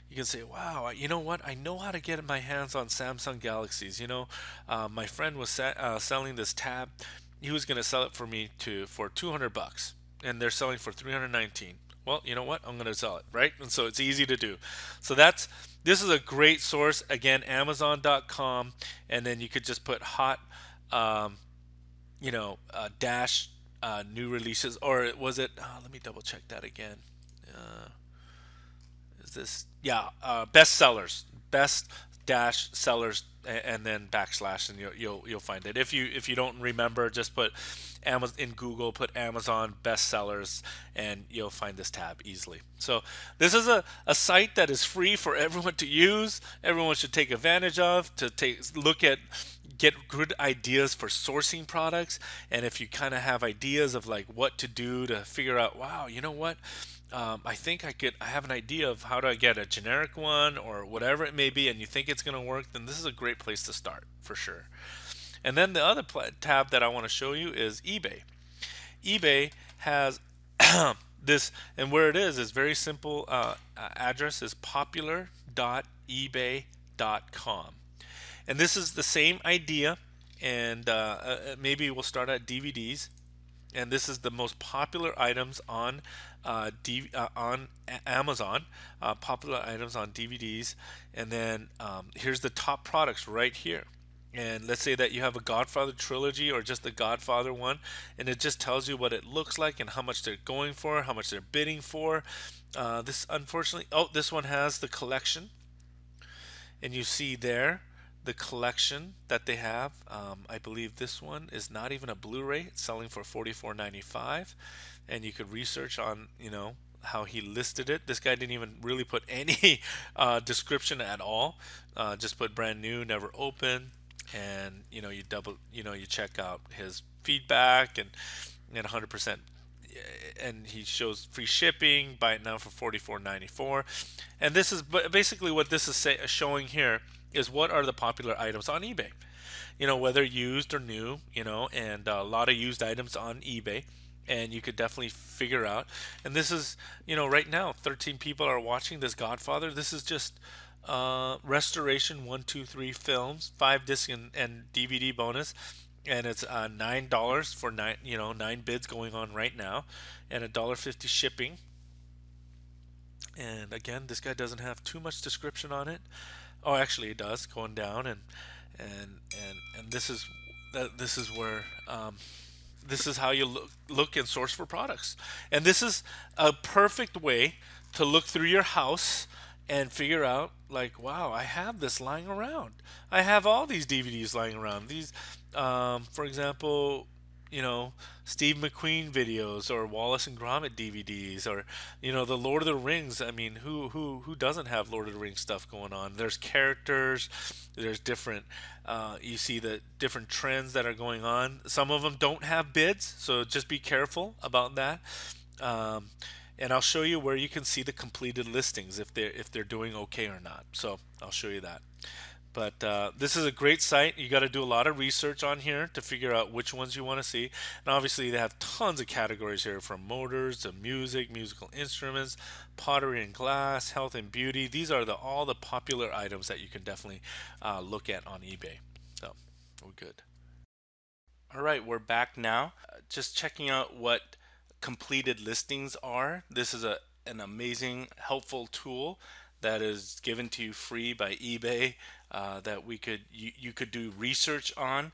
You can say, wow, you know what? I know how to get my hands on Samsung Galaxies. My friend was selling this tab. He was going to sell it for me for $200, and they're selling for 319. Well, you know what? I'm going to sell it, right? And so it's easy to do. So this is a great source. Again, Amazon.com, and then you could just put hot, um, dash new releases, or was it? Let me double check that again. Uh, is this? Yeah, bestsellers, best dash sellers and then backslash, and you'll find it. If you don't remember, just put Amazon in Google, put Amazon bestsellers, and you'll find this tab easily. So this is a site that is free for everyone to use. Everyone should take advantage of to take look at get good ideas for sourcing products. And if you kind of have ideas of like what to do to figure out, wow, you know what, I think I have an idea of how do I get a generic one or whatever it may be, and you think it's going to work, then this is a great place to start for sure. And then the other tab that I want to show you is eBay. eBay has this, and where it is very simple. Address is popular.ebay.com, and this is the same idea. And maybe we'll start at DVDs, and this is the most popular items on on Amazon, popular items on DVDs, and then here's the top products right here. And let's say that you have a Godfather trilogy or just the Godfather one, and it just tells you what it looks like and how much they're going for, how much they're bidding for. This unfortunately, oh, this one has the collection, and you see there the collection that they have. I believe this one is not even a Blu-ray. It's selling for $44.95, and you could research on how he listed it. This guy didn't even really put any description at all. Just put brand new, never open, and you check out his feedback and 100%, and he shows free shipping. Buy it now for $44.94. And this is basically what this is showing here is what are the popular items on eBay. Whether used or new. And a lot of used items on eBay. And you could definitely figure out. And this is, right now, 13 people are watching this Godfather. This is just restoration 1, 2, 3 films, 5 disc and DVD bonus, and it's $9 for 9 bids going on right now, and $1.50 shipping. And again, this guy doesn't have too much description on it. Oh, actually, it does going down, and this is where this is how you look and source for products. And this is a perfect way to look through your house and figure out, like, wow, I have this lying around. I have all these DVDs lying around. These, for example, Steve McQueen videos or Wallace and Gromit DVDs, or the Lord of the Rings. I mean, who doesn't have Lord of the Rings stuff going on? There's characters, there's different. You see the different trends that are going on. Some of them don't have bids, so just be careful about that. Um, and I'll show you where you can see the completed listings if they're doing okay or not. So I'll show you that. But this is a great site. You got to do a lot of research on here to figure out which ones you want to see. And obviously, they have tons of categories here, from motors to music, musical instruments, pottery and glass, health and beauty. These are all the popular items that you can definitely look at on eBay. So we're good. All right, we're back now. Just checking out what completed listings are. This is an amazing, helpful tool that is given to you free by eBay, that you could do research on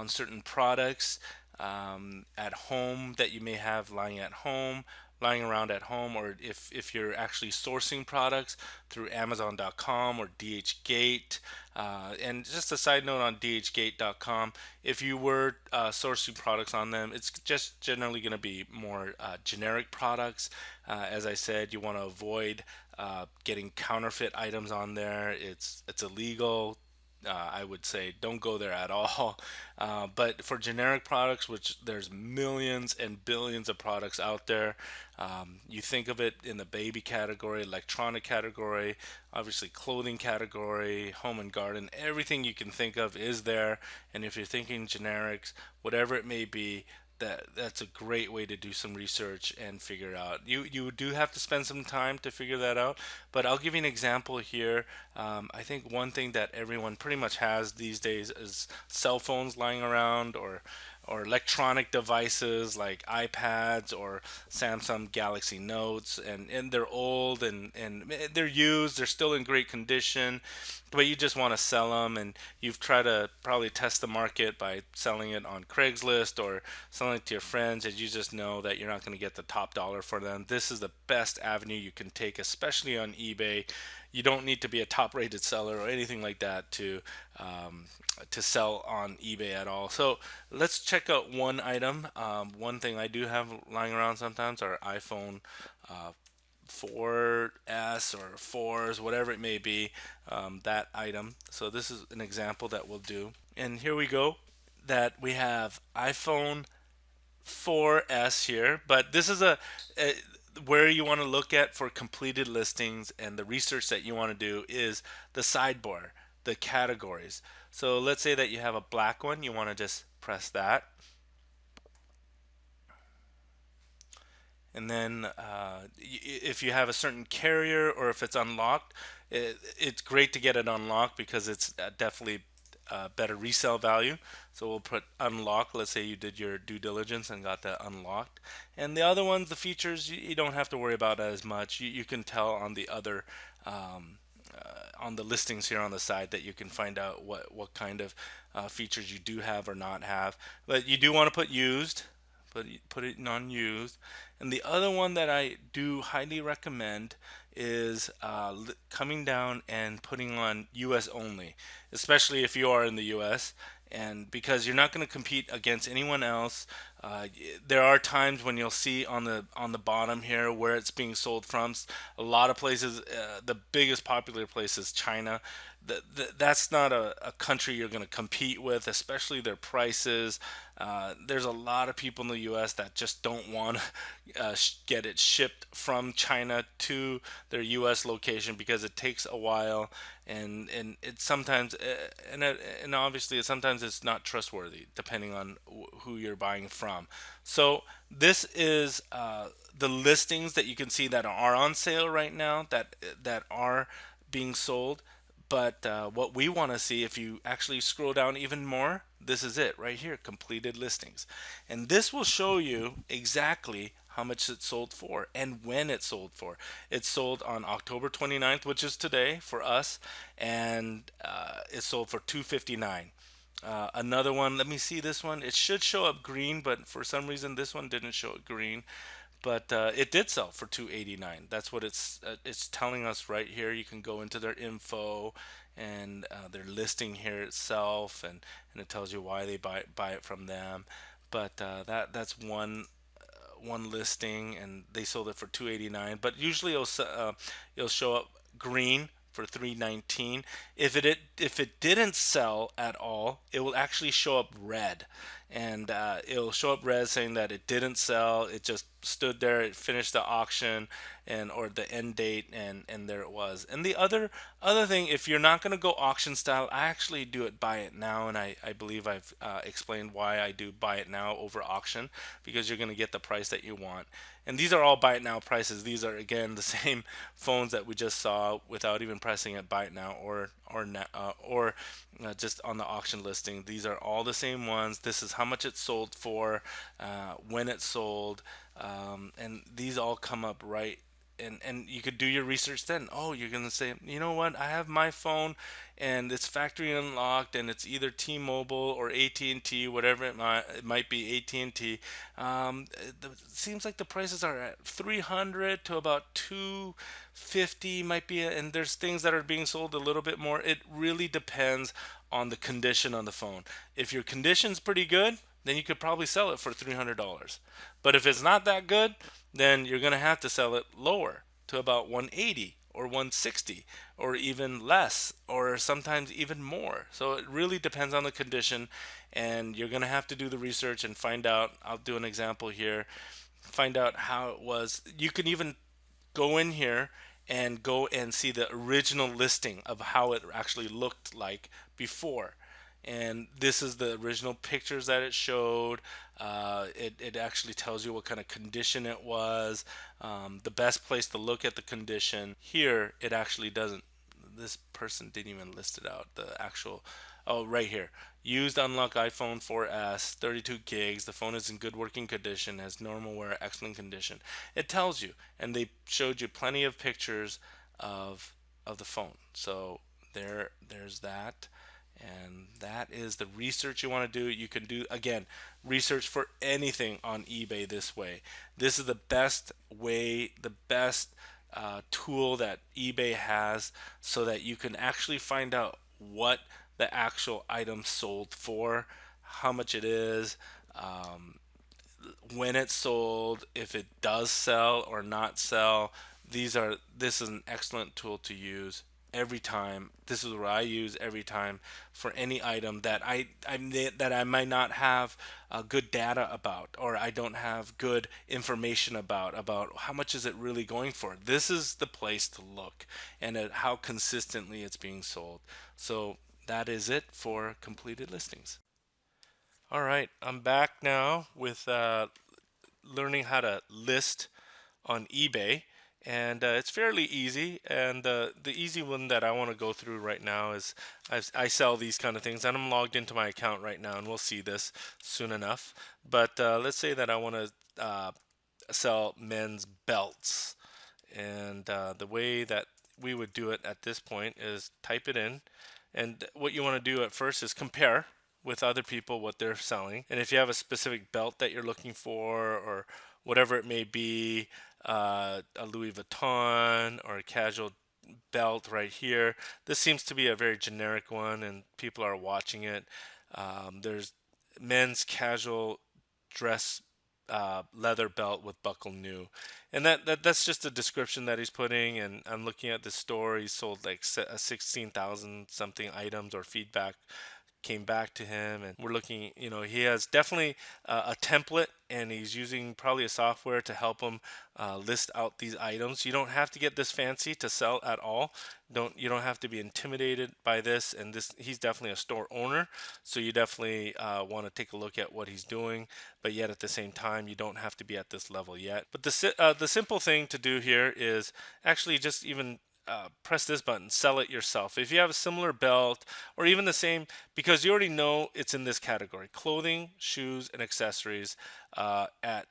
certain products at home that you may have lying around at home, or if you're actually sourcing products through Amazon.com or DHgate. And just a side note on DHgate.com, if you were sourcing products on them, it's just generally going to be more generic products. As I said, you want to avoid getting counterfeit items on there. It's illegal. I would say don't go there at all. But for generic products, which there's millions and billions of products out there, you think of it in the baby category, electronic category, obviously clothing category, home and garden, everything you can think of is there. And if you're thinking generics, whatever it may be, that's a great way to do some research and figure out. You do have to spend some time to figure that out, but I'll give you an example here. I think one thing that everyone pretty much has these days is cell phones lying around, or electronic devices like iPads or Samsung Galaxy Notes, and they're old and they're used, they're still in great condition, but you just want to sell them, and you've tried to probably test the market by selling it on Craigslist or selling it to your friends, and you just know that you're not going to get the top dollar for them. This is the best avenue you can take, especially on eBay. You don't need to be a top rated seller or anything like that to sell on eBay at all. So let's check out one item. One thing I do have lying around sometimes are iPhone 4S or 4s, whatever it may be, that item. So this is an example that we'll do. And here we go, that we have iPhone 4S here, but this is a where you want to look at for completed listings, and the research that you want to do is the sidebar, the categories. So let's say that you have a black one, you want to just press that, and then if you have a certain carrier or if it's unlocked, it's great to get it unlocked because it's definitely better resale value. So we'll put unlock. Let's say you did your due diligence and got that unlocked. And the other ones, the features, you don't have to worry about as much. You can tell on the other on the listings here on the side that you can find out what kind of features you do have or not have. But you do want to put used, put it in unused. And the other one that I do highly recommend is coming down and putting on US only, especially if you are in the US. And because you're not going to compete against anyone else, uh, there are times when you'll see on the bottom here where it's being sold from. A lot of places, the biggest popular place is China. That's not a country you're going to compete with, especially their prices. There's a lot of people in the U.S. that just don't want to get it shipped from China to their U.S. location because it takes a while, and it sometimes and obviously sometimes it's not trustworthy depending on who you're buying from. So this is the listings that you can see that are on sale right now, that are being sold. But what we want to see, if you actually scroll down even more, this is it right here, completed listings. And this will show you exactly how much it sold for and when it sold for. It sold on October 29th, which is today for us, and it sold for 259. Another one, let me see this one. It should show up green, but for some reason this one didn't show up green. But it did sell for 289. That's what it's telling us right here. You can go into their info and their listing here itself, and it tells you why they buy it from them. But that's one listing, and they sold it for 289. But usually it'll show up green for 319. If it didn't sell at all, it will actually show up red, and it'll show up red saying that it didn't sell. It just stood there. It finished the auction, and or the end date, and there it was. And the other thing, if you're not going to go auction style, I actually do it buy it now, and I believe I've explained why I do buy it now over auction, because you're going to get the price that you want. And these are all buy it now prices. These are again the same phones that we just saw without even pressing it buy it now or just on the auction listing. These are all the same ones. This is how much it sold for, when it sold, and these all come up right. And you could do your research then. Oh, you're gonna say, you know what? I have my phone, and it's factory unlocked, and it's either T-Mobile or AT&T, whatever it might be, AT&T. It seems like the prices are at 300 to about 250, might be, and there's things that are being sold a little bit more. It really depends on the condition on the phone. If your condition's pretty good, then you could probably sell it for $300. But if it's not that good, then you're going to have to sell it lower to about 180 or 160 or even less or sometimes even more. So it really depends on the condition, and you're going to have to do the research and find out. I'll do an example here. Find out how it was. You can even go in here and go and see the original listing of how it actually looked like before. And this is the original pictures that it showed. It actually tells you what kind of condition it was, the best place to look at the condition. Here, it actually doesn't. This person didn't even list it out. The actual, oh, right here. Used unlock iPhone 4S, 32 gigs. The phone is in good working condition, has normal wear, excellent condition. It tells you, and they showed you plenty of pictures of of the phone. So there's that, and that is the research you want to do. You can do, again, research for anything on eBay this way. This is the best way, the best tool that eBay has so that you can actually find out what the actual item sold for, how much it is, um, when it's sold, if it does sell or not sell. This is an excellent tool to use every time. This is what I use every time for any item that I might not have good data about, or I don't have good information about how much is it really going for. This is the place to look, and at how consistently it's being sold. So that is it for completed listings. All right, I'm back now with learning how to list on eBay, and it's fairly easy. And the easy one that I want to go through right now is I sell these kind of things, and I'm logged into my account right now, and we'll see this soon enough. But let's say that I want to sell men's belts, and the way that we would do it at this point is type it in. And what you want to do at first is compare with other people what they're selling. And if you have a specific belt that you're looking for, or whatever it may be, a Louis Vuitton or a casual belt right here. This seems to be a very generic one, and people are watching it. There's men's casual dress leather belt with buckle new, and that's just a description that he's putting. And I'm looking at the store. He sold like 16,000 something items, or feedback came back to him, and we're looking, he has definitely a template, and he's using probably a software to help him list out these items. You don't have to get this fancy to sell at all. You don't have to be intimidated by this. And this, he's definitely a store owner, so you definitely want to take a look at what he's doing, but yet at the same time you don't have to be at this level yet. But the simple thing to do here is actually just even press this button, sell it yourself. If you have a similar belt, or even the same, because you already know it's in this category: clothing, shoes, and accessories, at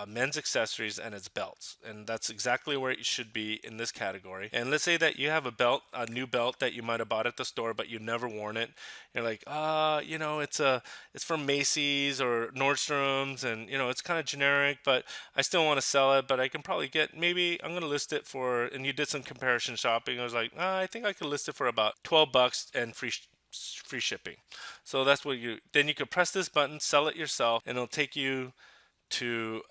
men's accessories, and its belts. And that's exactly where it should be in this category. And let's say that you have a new belt that you might have bought at the store, but you've never worn it. You're like, it's from Macy's or Nordstrom's, and it's kind of generic, but I still want to sell it. But I can probably get, maybe I'm gonna list it for, and you did some comparison shopping. I was like, I think I could list it for about $12 and free shipping. So that's what then you could press this button, sell it yourself, and it'll take you to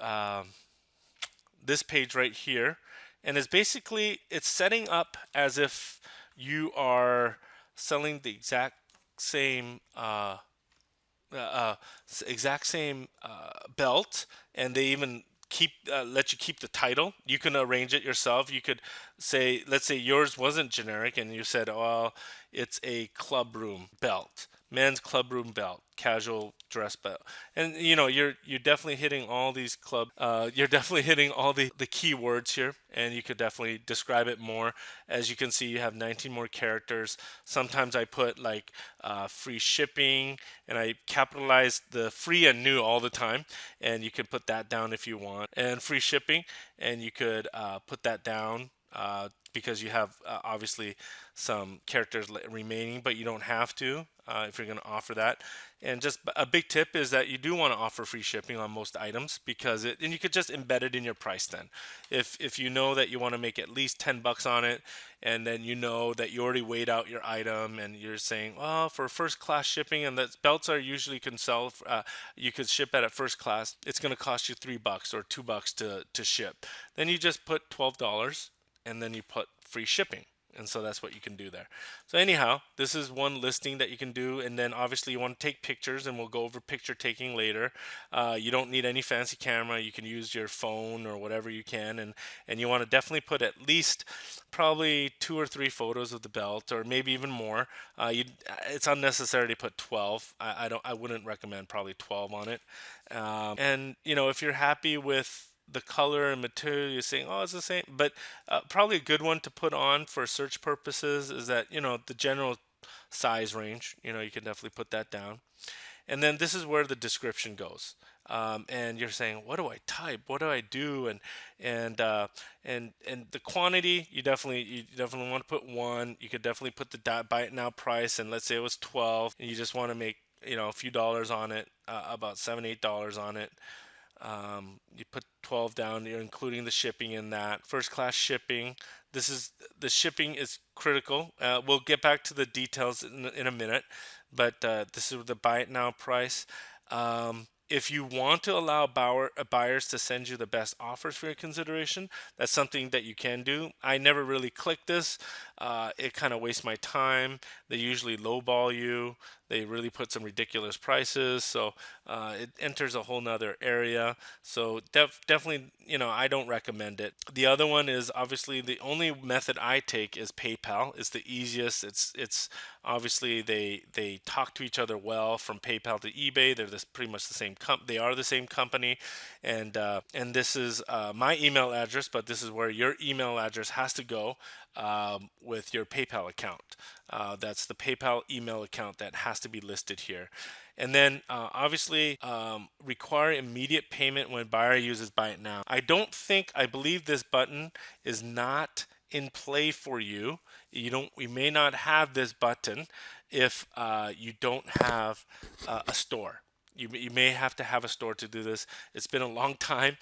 this page right here. And it's setting up as if you are selling the same uh, uh, exact same belt, and they even let you keep the title. You can arrange it yourself. You could say, let's say yours wasn't generic, and you said, "Well, it's a club room belt, men's club room belt, casual dress belt," and you're definitely hitting all these you're definitely hitting all the keywords here, and you could definitely describe it more. As you can see, you have 19 more characters. Sometimes I put like free shipping, and I capitalize the free and new all the time, and you can put that down if you want, and free shipping, and you could put that down because you have obviously some characters remaining, but you don't have to if you're going to offer that. And just a big tip is that you do want to offer free shipping on most items, because and you could just embed it in your price then. If you know that you want to make at least $10 on it, and then you know that you already weighed out your item, and you're saying, well, for first class shipping, and that belts are usually can sell, you could ship at first class, it's going to cost you $3 or $2 to ship. Then you just put $12, and then you put free shipping. And so that's what you can do there. So anyhow, this is one listing that you can do. And then obviously you want to take pictures, and we'll go over picture taking later. You don't need any fancy camera. You can use your phone or whatever you can. And you want to definitely put at least probably 2 or 3 photos of the belt, or maybe even more. It's unnecessary to put 12. I wouldn't recommend probably 12 on it. And if you're happy with the color and material, you're saying, oh, it's the same. But probably a good one to put on for search purposes is that, the general size range. You can definitely put that down. And then this is where the description goes. And you're saying, what do I type? What do I do? And the quantity, you definitely want to put one. You could definitely put the buy it now price, and let's say it was 12, and you just want to make a few dollars on it, about $7-8 on it. You put 12 down. You're including the shipping in that. First class shipping. This is the shipping is critical. We'll get back to the details in a minute, but this is the buy it now price. If you want to allow buyers to send you the best offers for your consideration, that's something that you can do. I never really click this. It kind of wastes my time. They usually lowball you. They really put some ridiculous prices. So it enters a whole nother area. So definitely, I don't recommend it. The other one is obviously the only method I take is PayPal. It's the easiest. It's obviously they talk to each other well from PayPal to eBay. They're pretty much the same they are the same company, and this is my email address, but this is where your email address has to go with your PayPal account. That's the PayPal email account that has to be listed here. And then obviously require immediate payment when buyer uses buy it now. I believe this button is not in play for you. We may not have this button if you don't have a store. You may have to have a store to do this. It's been a long time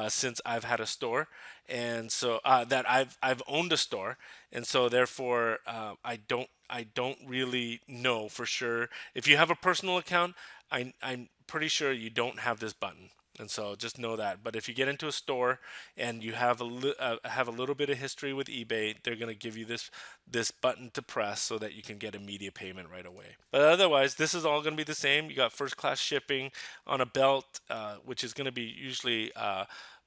since I've had a store, and so that I've owned a store, and so therefore I don't really know for sure. If you have a personal account, I'm pretty sure you don't have this button. And so just know that. But if you get into a store and you have a little bit of history with eBay, they're going to give you this button to press so that you can get immediate payment right away. But otherwise, this is all going to be the same. You got first class shipping on a belt, which is going to be usually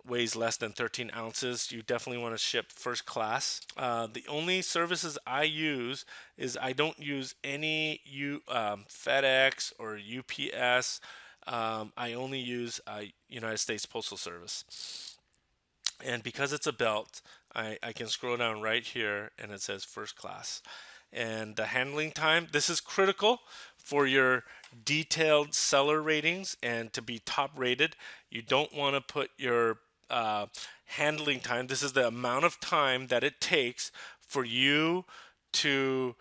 weighs less than 13 ounces. You definitely want to ship first class. The only services I use is I don't use any FedEx or UPS. I only use United States Postal Service. And because it's a belt, I can scroll down right here and it says first class. And the handling time, this is critical for your detailed seller ratings and to be top rated. You don't want to put your handling time, this is the amount of time that it takes for you to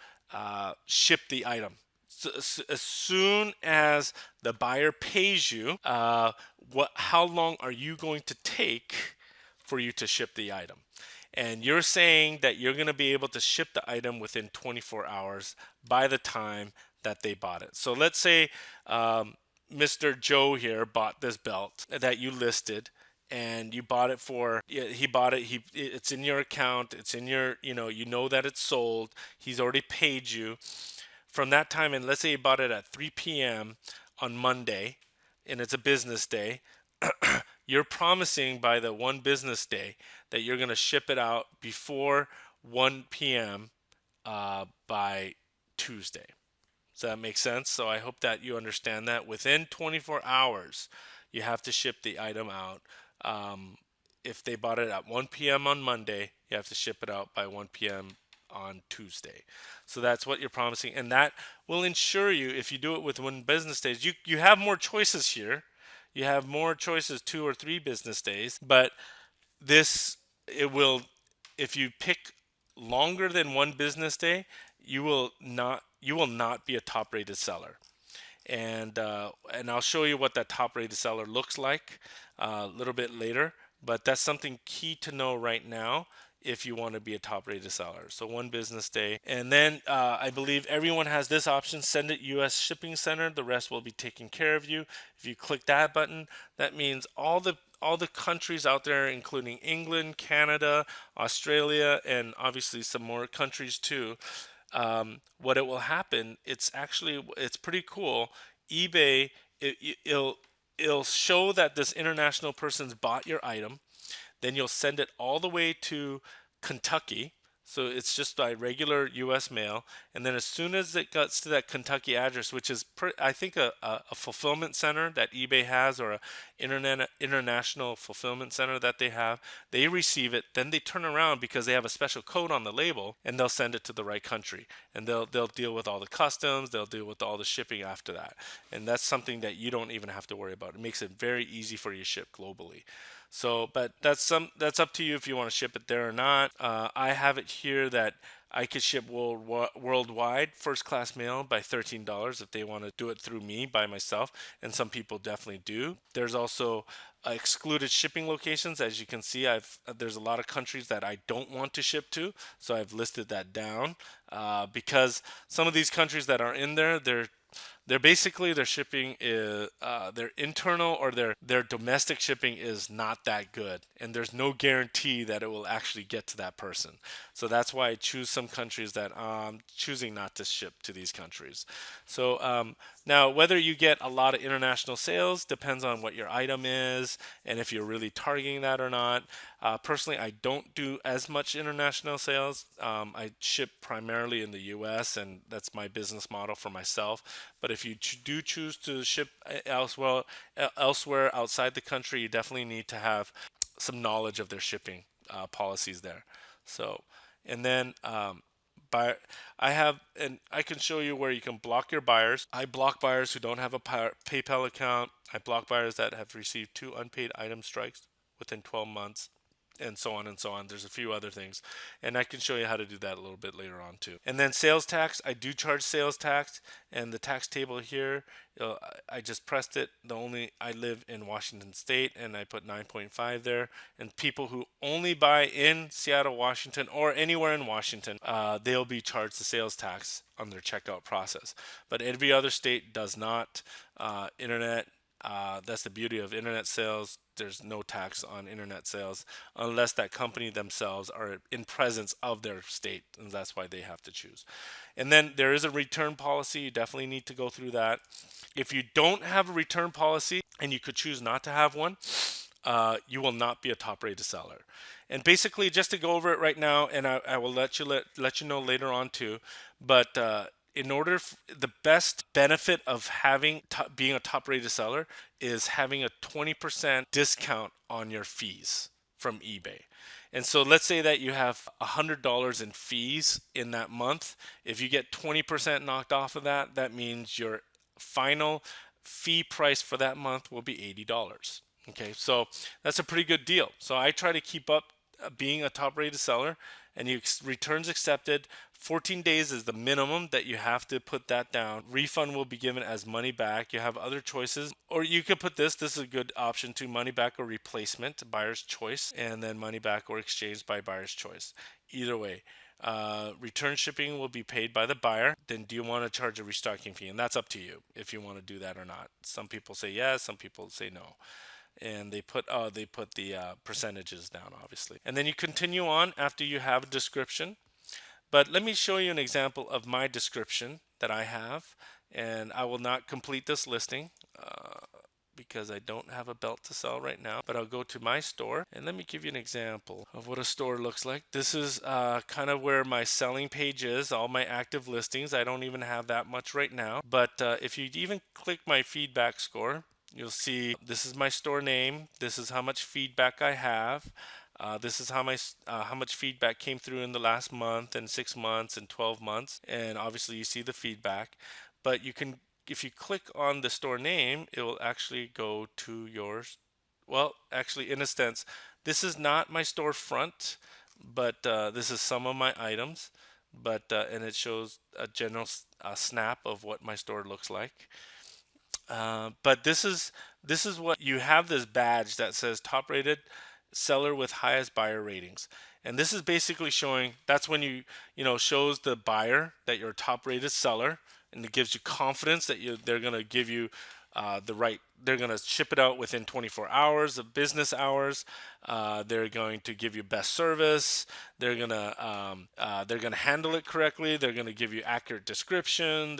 ship the item. So, as soon as the buyer pays you, how long are you going to take for you to ship the item? And you're saying that you're going to be able to ship the item within 24 hours by the time that they bought it. So let's say Mr. Joe here bought this belt that you listed, and you bought it for, yeah, he bought it, it's in your account, it's in your, you know that it's sold, he's already paid you. From that time, and let's say you bought it at 3 p.m. on Monday, and it's a business day, you're promising by the one business day that you're going to ship it out before 1 p.m. By Tuesday. Does that make sense? So I hope that you understand that within 24 hours, you have to ship the item out. If they bought it at 1 p.m. on Monday, you have to ship it out by 1 p.m. on Tuesday. So that's what you're promising. And that will ensure you, if you do it with one business days, you have more choices here. You have more choices, 2 or 3 business days. But this, it will, if you pick longer than one business day, you will not be a top rated seller. And I'll show you what that top rated seller looks like a little bit later. But that's something key to know right now if you want to be a top rated seller. So one business day, and then I believe everyone has this option: send it U.S. shipping center. The rest will be taken care of you. If you click that button, that means all the countries out there, including England, Canada, Australia, and obviously some more countries too. What it will happen, it's pretty cool. eBay, it'll show that this international person's bought your item. Then you'll send it all the way to Kentucky. So it's just by regular U.S. mail. And then as soon as it gets to that Kentucky address, which is, I think, a fulfillment center that eBay has, or a international fulfillment center that they have, they receive it. Then they turn around because they have a special code on the label, and they'll send it to the right country. And they'll deal with all the customs. They'll deal with all the shipping after that. And that's something that you don't even have to worry about. It makes it very easy for you to ship globally. So, but that's up to you if you want to ship it there or not. I have it here that I could ship worldwide first class mail by $13 if they want to do it through me by myself, and some people definitely do. There's also excluded shipping locations. As you can see, I've there's a lot of countries that I don't want to ship to, so I've listed that down because some of these countries that are in there, they're basically their shipping is their internal or their domestic shipping is not that good, and there's no guarantee that it will actually get to that person. So that's why I choose some countries that I'm choosing not to ship to these countries. So now whether you get a lot of international sales depends on what your item is and if you're really targeting that or not. Personally, I don't do as much international sales. I ship primarily in the U.S., and that's my business model for myself. But if you do choose to ship elsewhere outside the country, you definitely need to have some knowledge of their shipping policies there. So, and then buy, I have, and I can show you where you can block your buyers. I block buyers who don't have a PayPal account. I block buyers that have received 2 unpaid item strikes within 12 months, and so on and so on. There's a few other things, and I can show you how to do that a little bit later on too. And then sales tax, I do charge sales tax, and the tax table here, I just pressed it. The only I live in Washington State, and I put 9.5 there. And people who only buy in Seattle, Washington, or anywhere in Washington, they'll be charged the sales tax on their checkout process. But every other state does not. Internet that's the beauty of internet sales. There's no tax on internet sales unless that company themselves are in presence of their state, and that's why they have to choose. And then there is a return policy. You definitely need to go through that. If you don't have a return policy and you could choose not to have one, you will not be a top rated seller. And basically, just to go over it right now, and I will let you know later on too. But in order, the best benefit of being a top rated seller is having a 20% discount on your fees from eBay. And so let's say that you have $100 in fees in that month. If you get 20% knocked off of that, that means your final fee price for that month will be $80. Okay, so that's a pretty good deal. So I try to keep up being a top rated seller, and returns accepted. 14 days is the minimum that you have to put that down. Refund will be given as money back. You have other choices, or you could put this is a good option too: money back or replacement, buyer's choice, and then money back or exchange by buyer's choice. Either way, return shipping will be paid by the buyer. Then do you want to charge a restocking fee? And that's up to you if you want to do that or not. Some people say yes, some people say no, and they put the percentages down, obviously. And then you continue on after you have a description. But let me show you an example of my description that I have, and I will not complete this listing because I don't have a belt to sell right now. But I'll go to my store, and let me give you an example of what a store looks like. This is kind of where my selling page is, all my active listings. I don't even have that much right now, but if you even click my feedback score, you'll see this is my store name. This is how much feedback I have. This is how much feedback came through in the last month and 6 months and 12 months, and obviously you see the feedback. But you can, if you click on the store name, it will actually go to yours. Well, actually, in a sense, this is not my storefront, but this is some of my items. But and it shows a general snap of what my store looks like. But this is what you have, this badge that says top rated seller with highest buyer ratings. And this is basically showing, that's when shows the buyer that you're a top rated seller, and it gives you confidence that they're going to give you they're going to ship it out within 24 hours of business hours. They're going to give you best service. They're going to handle it correctly. They're going to give you accurate description.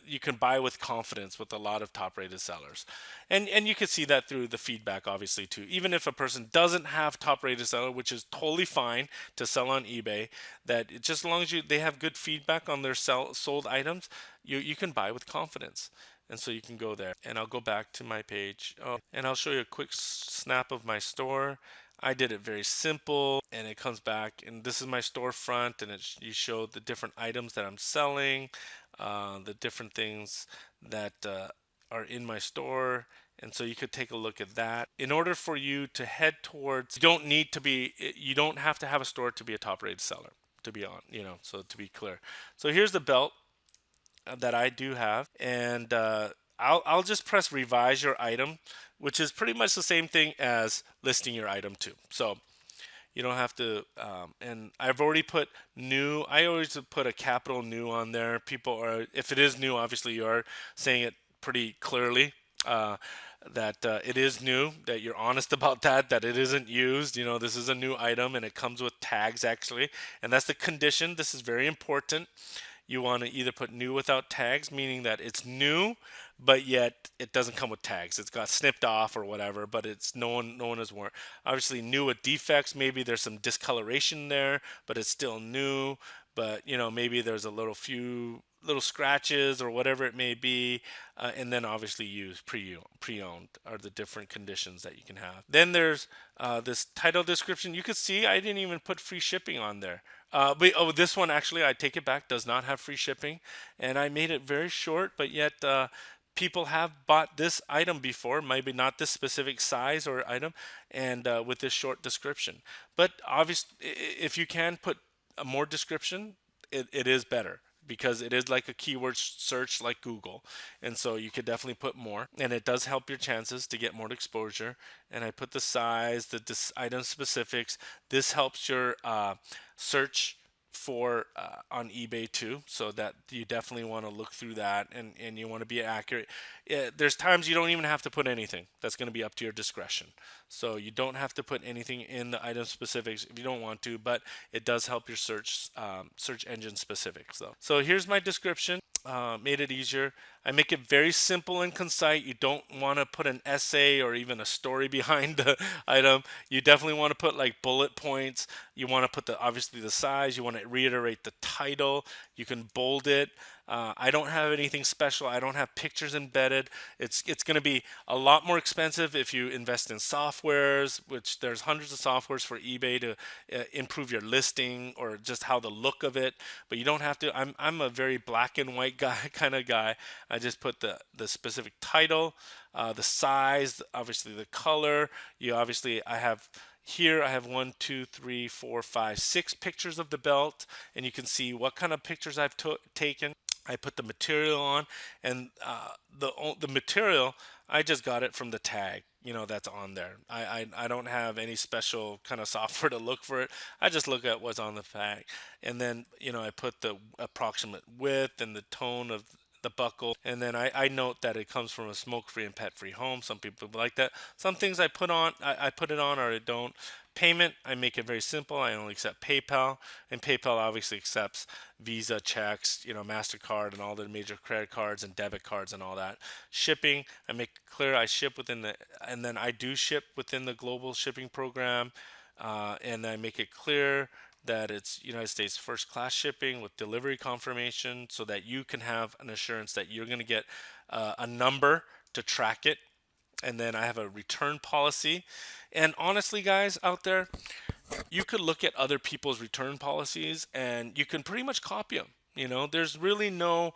You can buy with confidence with a lot of top rated sellers. And you can see that through the feedback, obviously, too. Even if a person doesn't have top rated seller, which is totally fine to sell on eBay, that just as long as they have good feedback on their sold items, you can buy with confidence. And so you can go there, and I'll go back to my page. Oh, and I'll show you a quick snap of my store. I did it very simple, and it comes back, and this is my storefront, and you show the different items that I'm selling, the different things that are in my store. And so you could take a look at that. In order for you to head towards, you don't have to have a store to be a top rated seller, to be on, so to be clear. So here's the belt that I do have, and I'll just press revise your item, which is pretty much the same thing as listing your item too. So you don't have to. And I've already put new. I always put a capital new on there. People are, if it is new, obviously you are saying it pretty clearly. Uh, that it is new, that you're honest about that, that it isn't used. This is a new item and it comes with tags actually, and that's the condition. This is very important. You want to either put new without tags, meaning that it's new, but yet it doesn't come with tags. It's got snipped off or whatever, but it's no one has worn. Obviously, new with defects. Maybe there's some discoloration there, but it's still new. But maybe there's a few little scratches or whatever it may be, and then obviously used pre-owned are the different conditions that you can have. Then there's this title description. You could see I didn't even put free shipping on there. But this one actually, I take it back, does not have free shipping, and I made it very short. But yet, people have bought this item before, maybe not this specific size or item, and with this short description. But obviously, if you can put a more description, it is better because it is like a keyword search like Google. And so you could definitely put more, and it does help your chances to get more exposure. And I put the size, the item specifics. This helps your search for on eBay too, so that you definitely want to look through that, and you want to be accurate. There's times you don't even have to put anything. That's going to be up to your discretion. So you don't have to put anything in the item specifics if you don't want to, but it does help your search engine specifics though. So here's my description. Made it easier. I make it very simple and concise. You don't want to put an essay or even a story behind the item. You definitely want to put like bullet points. You want to put obviously the size. You want to reiterate the title. You can bold it. I don't have anything special. I don't have pictures embedded. It's going to be a lot more expensive if you invest in softwares, which there's hundreds of softwares for eBay to improve your listing or just how the look of it. But you don't have to. I'm a very black and white guy kind of guy. I just put the specific title, the size, obviously the color. I have here, I have 6 pictures of the belt, and you can see what kind of pictures I've taken. I put the material on, and the material, I just got it from the tag. That's on there. I don't have any special kind of software to look for it. I just look at what's on the tag, and then I put the approximate width and the tone of the buckle, and then I note that it comes from a smoke-free and pet-free home. Some people like that. Some things I put it on or I don't. Payment, I make it very simple. I only accept PayPal, and PayPal obviously accepts Visa, checks, MasterCard, and all the major credit cards and debit cards and all that. Shipping, I make it clear I ship and then I do ship within the global shipping program, and I make it clear that it's United States first class shipping with delivery confirmation, so that you can have an assurance that you're going to get a number to track it. And then I have a return policy. And honestly, guys out there, you could look at other people's return policies and you can pretty much copy them. There's really no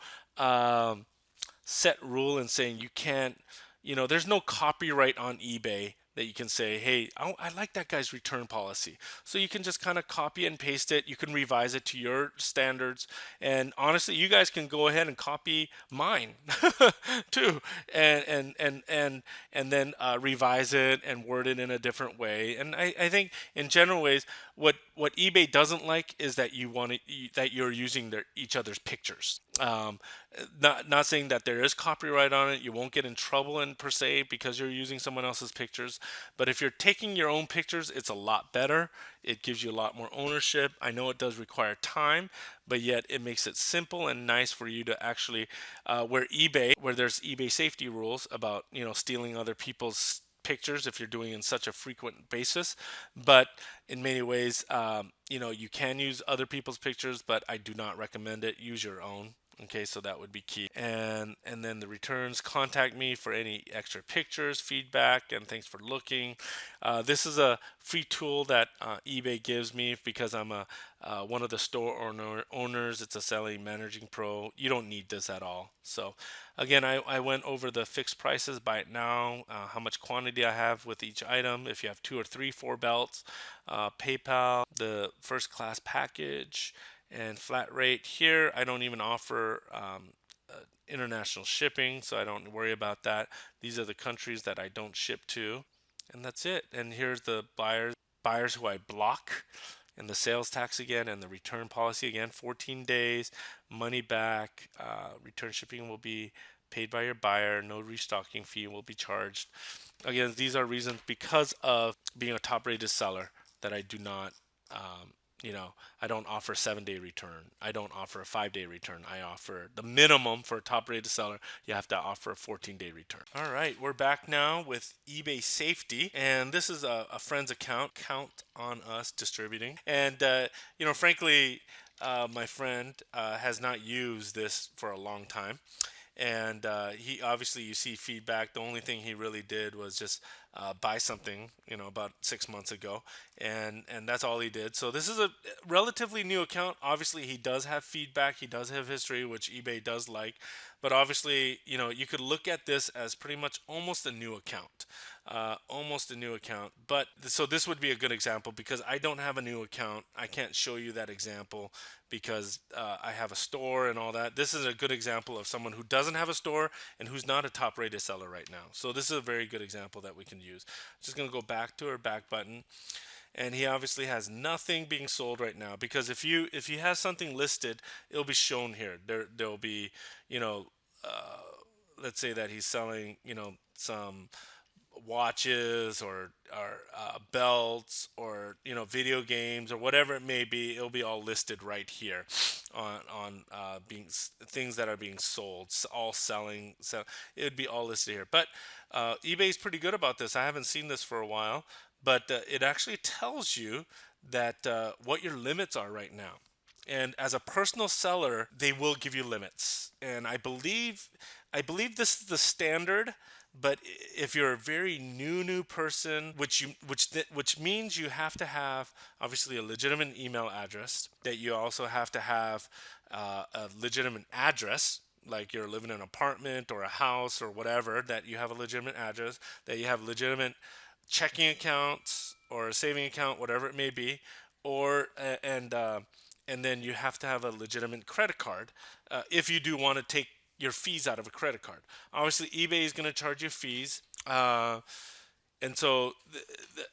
set rule in saying you can't, there's no copyright on eBay that you can say, hey, I like that guy's return policy. So you can just kind of copy and paste it. You can revise it to your standards. And honestly, you guys can go ahead and copy mine too, and then revise it and word it in a different way. And I think in general ways, what eBay doesn't like is that that you're using each other's pictures. Not saying that there is copyright on it. You won't get in trouble in per se because you're using someone else's pictures. But if you're taking your own pictures, it's a lot better. It gives you a lot more ownership. I know it does require time, but yet it makes it simple and nice for you to actually where there's eBay safety rules about stealing other people's pictures if you're doing in such a frequent basis. But in many ways, you can use other people's pictures, but I do not recommend it. Use your own. Okay, so that would be key. And then the returns, contact me for any extra pictures, feedback, and thanks for looking. This is a free tool that eBay gives me because I'm one of the store owners. It's a selling managing pro. You don't need this at all. So again, I went over the fixed prices, buy it now, how much quantity I have with each item, if you have 2 or 3, 4 belts, PayPal, the first class package, and flat rate. Here I don't even offer international shipping, so I don't worry about that. These are the countries that I don't ship to, and that's it. And here's the buyers who I block, and the sales tax again, and the return policy again. 14 days, money back. Return shipping will be paid by your buyer. No restocking fee will be charged. Again, these are reasons because of being a top rated seller that I do not, um, I don't offer a 7 day return. I don't offer a 5 day return. I offer the minimum for a top rated seller. You have to offer a 14-day return. All right, we're back now with eBay Safety. And this is a friend's account, Count on Us Distributing. And, frankly, my friend has not used this for a long time, and he obviously, you see feedback. The only thing he really did was just buy something, about 6 months ago, and that's all he did. So this is a relatively new account. Obviously, he does have feedback, he does have history, which eBay does like, but obviously, you could look at this as pretty much almost a new account. Almost a new account. But so this would be a good example because I don't have a new account. I can't show you that example because I have a store and all that. This is a good example of someone who doesn't have a store and who's not a top rated seller right now. So this is a very good example that we can use. Just going to go back to our back button, and he obviously has nothing being sold right now because if he has something listed, it'll be shown here. There'll be, you know, let's say that he's selling, some watches or belts or video games or whatever it may be. It'll be all listed right here on being things that are being sold, all selling. So it would be all listed here. But eBay's pretty good about this. I haven't seen this for a while, but it actually tells you that what your limits are right now. And as a personal seller, they will give you limits. And I believe this is the standard. But if you're a very new person, which means you have to have obviously a legitimate email address, that you also have to have a legitimate address, like you're living in an apartment or a house or whatever, that you have a legitimate address, that you have legitimate checking accounts or a saving account, whatever it may be, or and then you have to have a legitimate credit card if you do want to take your fees out of a credit card. Obviously, eBay is going to charge you fees, and so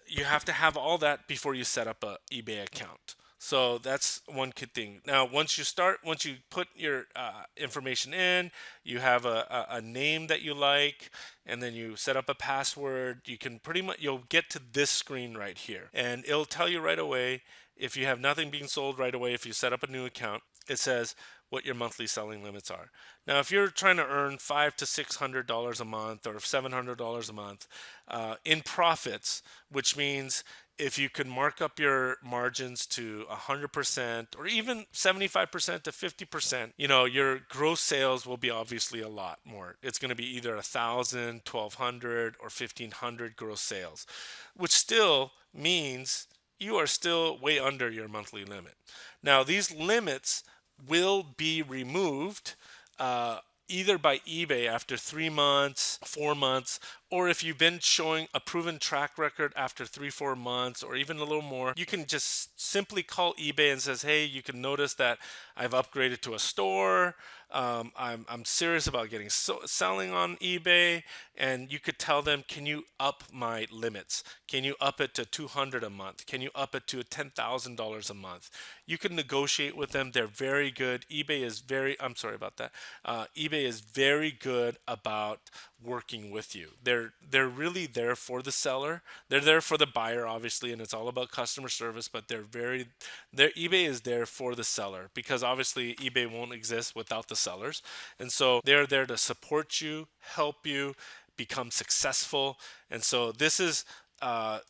you have to have all that before you set up a eBay account. So that's one good thing. Now, once you put your information in, you have a name that you like, and then you set up a password. You can you'll get to this screen right here, and it'll tell you right away if you have nothing being sold right away. If you set up a new account, it says what your monthly selling limits are. Now, if you're trying to earn $500 to $600 a month or $700 a month in profits, which means if you can mark up your margins to 100% or even 75% to 50%, your gross sales will be obviously a lot more. It's going to be either 1,000, 1,200, or 1,500 gross sales, which still means you are still way under your monthly limit. Now, these limits will be removed uh, either by eBay after 3 months, 4 months, or if you've been showing a proven track record after 3, 4 months, or even a little more. You can just simply call eBay and says, "Hey, you can notice that I've upgraded to a store. I'm serious about getting selling on eBay," and you could tell them, "Can you up my limits? Can you up it to 200 a month? Can you up it to $10,000 a month?" You can negotiate with them. They're very good. I'm sorry about that. eBay is very good about working with you. They're really there for the seller. They're there for the buyer, obviously, and it's all about customer service. But their eBay is there for the seller because obviously eBay won't exist without the sellers, and so they're there to support you, help you become successful. And so this is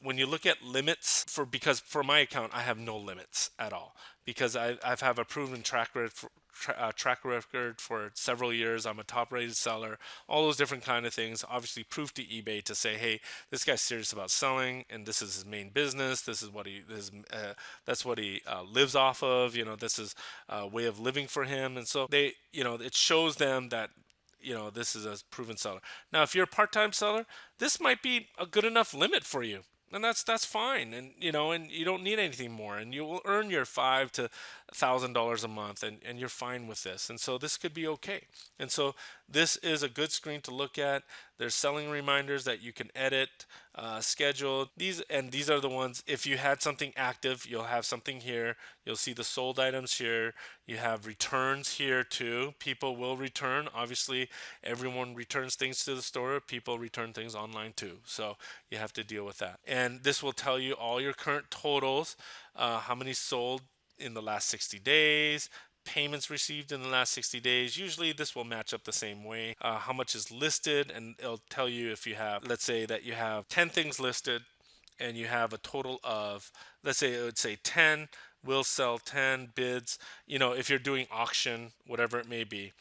when you look at limits because for my account I have no limits at all because I've have a proven track record for several years. I'm a top rated seller, all those different kind of things. Obviously, proof to eBay to say, hey, this guy's serious about selling, and this is his main business. That's what he lives off of. This is a way of living for him, and so it shows them that this is a proven seller. Now, if you're a part-time seller, this might be a good enough limit for you. and that's fine. And and you don't need anything more, and you will earn your $5 to $1,000 a month, and you're fine with this. And so this could be okay. And so this is a good screen to look at. There's selling reminders that you can edit, schedule these are the ones. If you had something active, you'll have something here. You'll see the sold items here. You have returns here too. People will return. Obviously, everyone returns things to the store. People return things online too. So you have to deal with that. And this will tell you all your current totals, how many sold in the last 60 days, payments received in the last 60 days. Usually this will match up the same way. How much is listed, and it'll tell you if you have, let's say that you have 10 things listed and you have a total of, let's say it would say 10 will sell 10 bids, if you're doing auction, whatever it may be,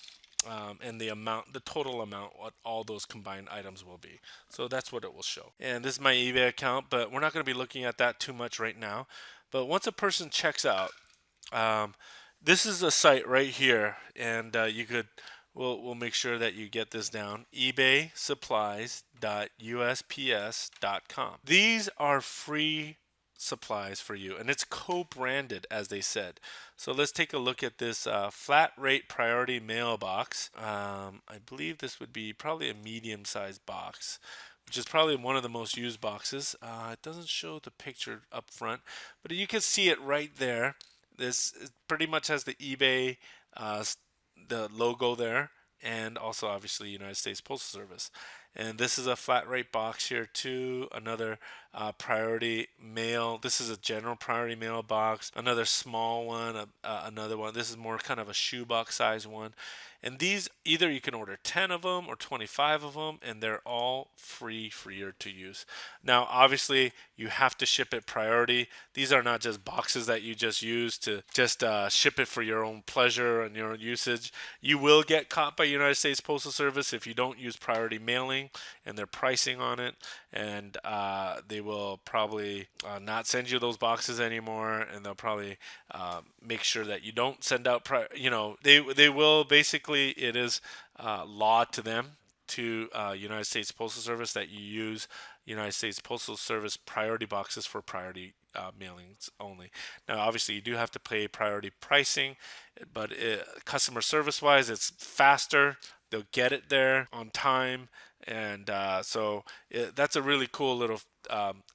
and the total amount, what all those combined items will be. So that's what it will show. And this is my eBay account, but we're not going to be looking at that too much right now. But once a person checks out, um, this is a site right here, and we'll make sure that you get this down. ebaysupplies.usps.com. These are free supplies for you, and it's co-branded, as they said. So let's take a look at this flat rate priority mailbox. I believe this would be probably a medium-sized box, which is probably one of the most used boxes. It doesn't show the picture up front, but you can see it right there. This pretty much has the eBay, uh, the logo there, and also obviously United States Postal Service. And this is a flat rate box here too. Another priority mail. This is a general priority mail box. Another small one. Another one. This is more kind of a shoebox size one. And these, either you can order 10 of them or 25 of them, and they're all freer to use. Now, obviously, you have to ship it priority. These are not just boxes that you just use to just ship it for your own pleasure and your own usage. You will get caught by United States Postal Service if you don't use priority mailing and their pricing on it, and they will probably not send you those boxes anymore, and they'll probably make sure that you don't send out. They will basically. It is law to them, to United States Postal Service, that you use United States Postal Service priority boxes for priority mailings only. Now, obviously, you do have to pay priority pricing, but customer service wise, it's faster. They'll get it there on time, and that's a really cool little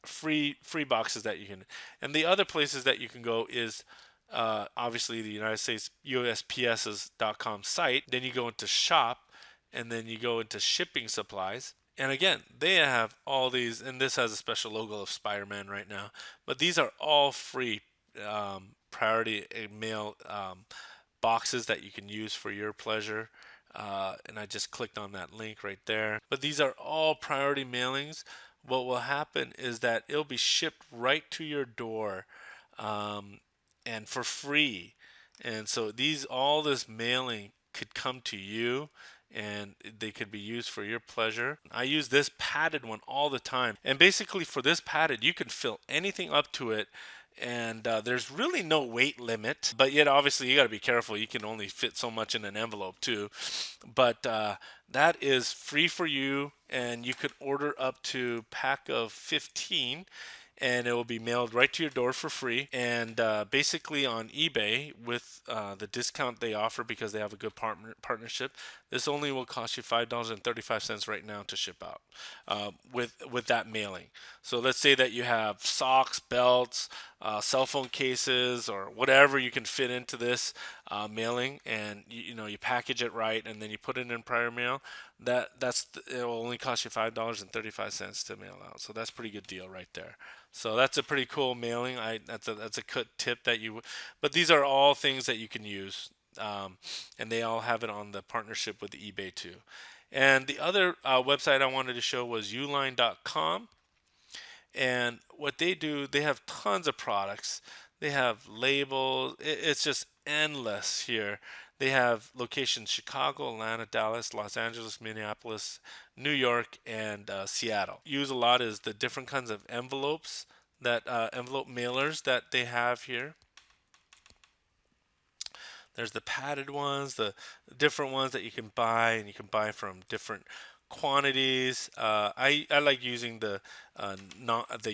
free boxes that you can. And the other places that you can go is obviously the United States USPS's.com site. Then you go into shop, and then you go into shipping supplies. And again, they have all these, and this has a special logo of Spider-Man right now. But these are all free priority mail boxes that you can use for your pleasure. And I just clicked on that link right there. But these are all priority mailings. What will happen is that it'll be shipped right to your door, um, and for free. And so all this mailing could come to you, and they could be used for your pleasure. I use this padded one all the time. And basically, for this padded, you can fill anything up to it. And there's really no weight limit, but yet obviously you got to be careful. You can only fit so much in an envelope too. But that is free for you, and you could order up to pack of 15, and it will be mailed right to your door for free. And basically on eBay, with the discount they offer because they have a good partnership, this only will cost you $5.35 right now to ship out with that mailing. So let's say that you have socks, belts, cell phone cases, or whatever you can fit into this mailing, and you package it right, and then you put it in prior mail. It will only cost you $5.35 to mail out. So that's a pretty good deal right there. So that's a pretty cool mailing. That's a good tip that you. But these are all things that you can use, and they all have it on the partnership with eBay too. And the other website I wanted to show was uline.com. And what they do, they have tons of products. They have labels. It's just endless here. They have locations Chicago, Atlanta, Dallas, Los Angeles, Minneapolis, New York, and Seattle. Use a lot is the different kinds of envelopes, that envelope mailers that they have here. There's the padded ones, the different ones that you can buy, and you can buy from different quantities. I like using the not the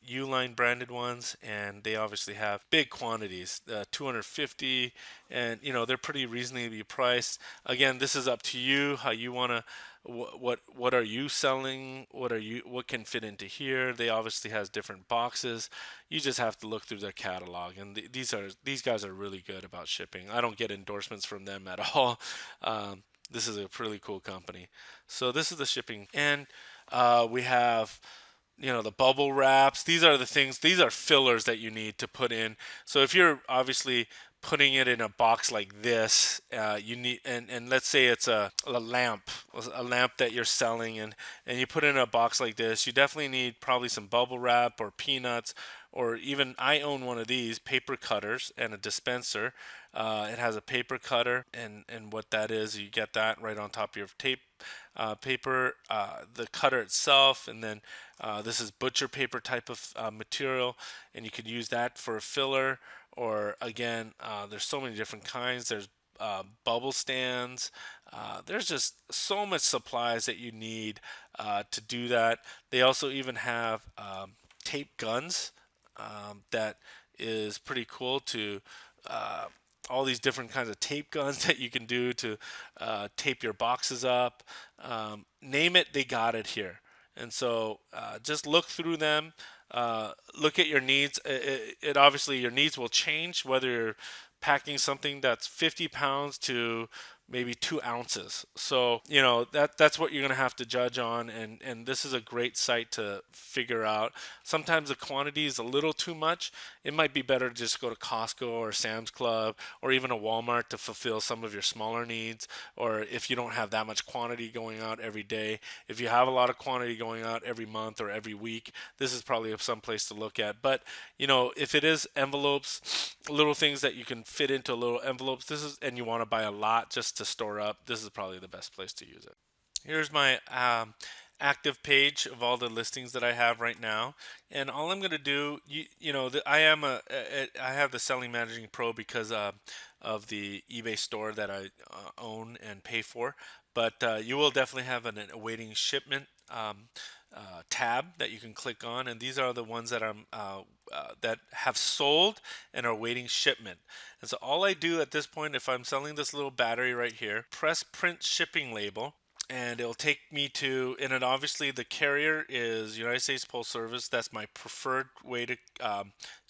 Uline branded ones, and they obviously have big quantities, 250, and they're pretty reasonably priced. Again, this is up to you how you want to. What are you selling? What can fit into here? They obviously has different boxes. You just have to look through their catalog, and these guys are really good about shipping. I don't get endorsements from them at all. This is a really cool company. So this is the shipping, and we have the bubble wraps. These are the things. These are fillers that you need to put in. So if you're obviously putting it in a box like this, you need, and let's say it's a lamp that you're selling, and you put it in a box like this, you definitely need probably some bubble wrap or peanuts, or even I own one of these paper cutters and a dispenser. It has a paper cutter, and what that is, you get that right on top of your paper, the cutter itself, and then this is butcher paper type of material, and you could use that for a filler. Or again, there's so many different kinds. There's bubble stands. There's just so much supplies that you need to do that. They also even have tape guns that is pretty cool to uh, all these different kinds of tape guns that you can do to tape your boxes up. Name it, they got it here. And so just look through them. Look at your needs. It obviously your needs will change whether you're packing something that's 50 pounds to maybe 2 ounces. So that's what you're gonna have to judge on, and this is a great site to figure out. Sometimes the quantity is a little too much. It might be better to just go to Costco or Sam's Club or even a Walmart to fulfill some of your smaller needs. Or if you don't have that much quantity going out every day, if you have a lot of quantity going out every month or every week, this is probably some place to look at. But if it is envelopes, little things that you can fit into little envelopes, and you want to buy a lot just to store up, this is probably the best place to use it. Here's my active page of all the listings that I have right now, and all I'm going to do, I have the Selling Managing Pro because of the eBay store that I own and pay for. But you will definitely have an awaiting shipment tab that you can click on, and these are the ones that have sold and are waiting shipment. And so all I do at this point, if I'm selling this little battery right here, press print shipping label, and it'll take me to, and it obviously the carrier is United States Postal Service. That's my preferred way to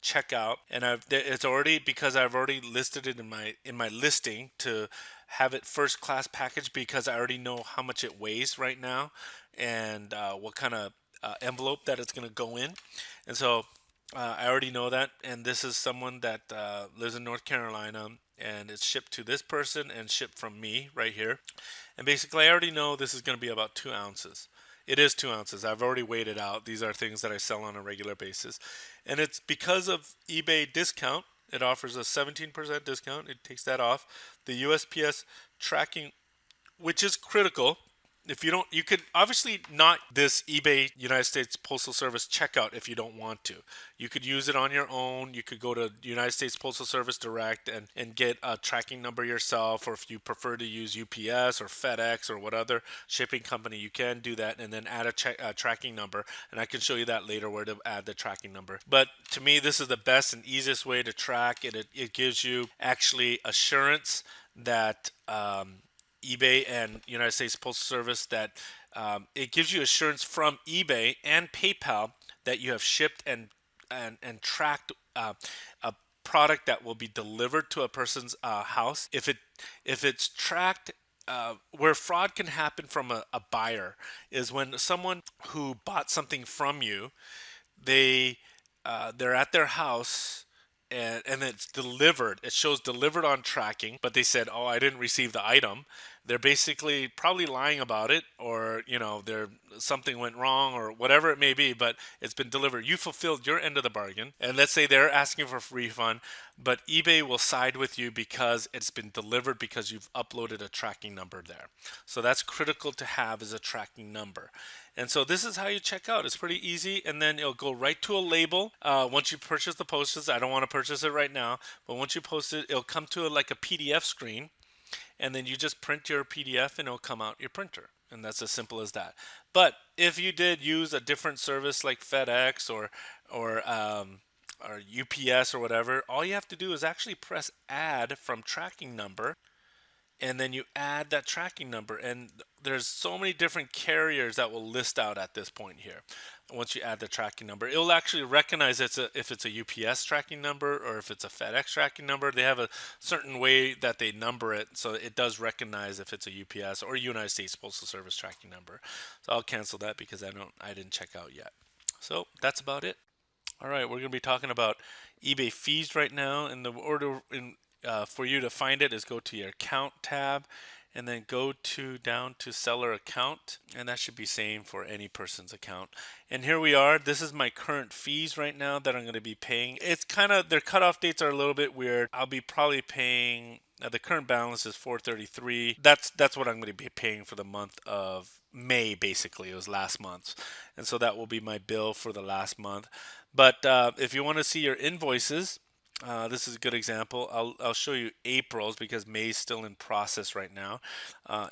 check out, and it's already, because I've already listed it in my listing to have it first class package, because I already know how much it weighs right now, and what kind of envelope that it's going to go in, and so I already know that. And this is someone that lives in North Carolina, and it's shipped to this person and shipped from me right here. And basically, I already know this is going to be about 2 ounces. It is 2 ounces. I've already weighed it out. These are things that I sell on a regular basis. And it's because of eBay discount. It offers a 17% discount. It takes that off. The USPS tracking, which is critical. If you don't, you could obviously not this eBay United States Postal Service checkout if you don't want to. You could use it on your own. You could go to United States Postal Service Direct and get a tracking number yourself, or if you prefer to use UPS or FedEx or what other shipping company, you can do that and then add a tracking number. And I can show you that later where to add the tracking number. But to me, this is the best and easiest way to track it. It gives you actually assurance that eBay and United States Postal Service, that it gives you assurance from eBay and PayPal that you have shipped and tracked a product that will be delivered to a person's house. If it's tracked, where fraud can happen from a buyer is when someone who bought something from you, they they're at their house, and it's delivered. It shows delivered on tracking, but they said, "Oh, I didn't receive the item." They're basically probably lying about it, or they're something went wrong, or whatever it may be. But it's been delivered. You fulfilled your end of the bargain, and let's say they're asking for a refund, but eBay will side with you because it's been delivered because you've uploaded a tracking number there. So that's critical to have, is a tracking number. And so this is how you check out. It's pretty easy, and then it'll go right to a label. Once you purchase the posters, I don't want to purchase it right now, but once you post it, it'll come to like a PDF screen, and then you just print your PDF, and it'll come out your printer. And that's as simple as that. But if you did use a different service like FedEx or or UPS or whatever, all you have to do is actually press add from tracking number, and then you add that tracking number, and there's so many different carriers that will list out at this point here. Once you add the tracking number, it'll actually recognize if it's a UPS tracking number or if it's a FedEx tracking number. They have a certain way that they number it, so it does recognize if it's a UPS or United States Postal Service tracking number. So I'll cancel that because I didn't check out yet. So that's about it. All right, we're going to be talking about eBay fees right now. And the order for you to find it is go to your account tab and then go to down to seller account, and that should be same for any person's account. And here we are. This is my current fees right now that I'm going to be paying. It's kind of, their cutoff dates are a little bit weird. I'll be probably paying, the current balance is 433. That's what I'm going to be paying for the month of May. Basically, it was last month, and so that will be my bill for the last month. But if you want to see your invoices, this is a good example. I'll show you April's because May's still in process right now.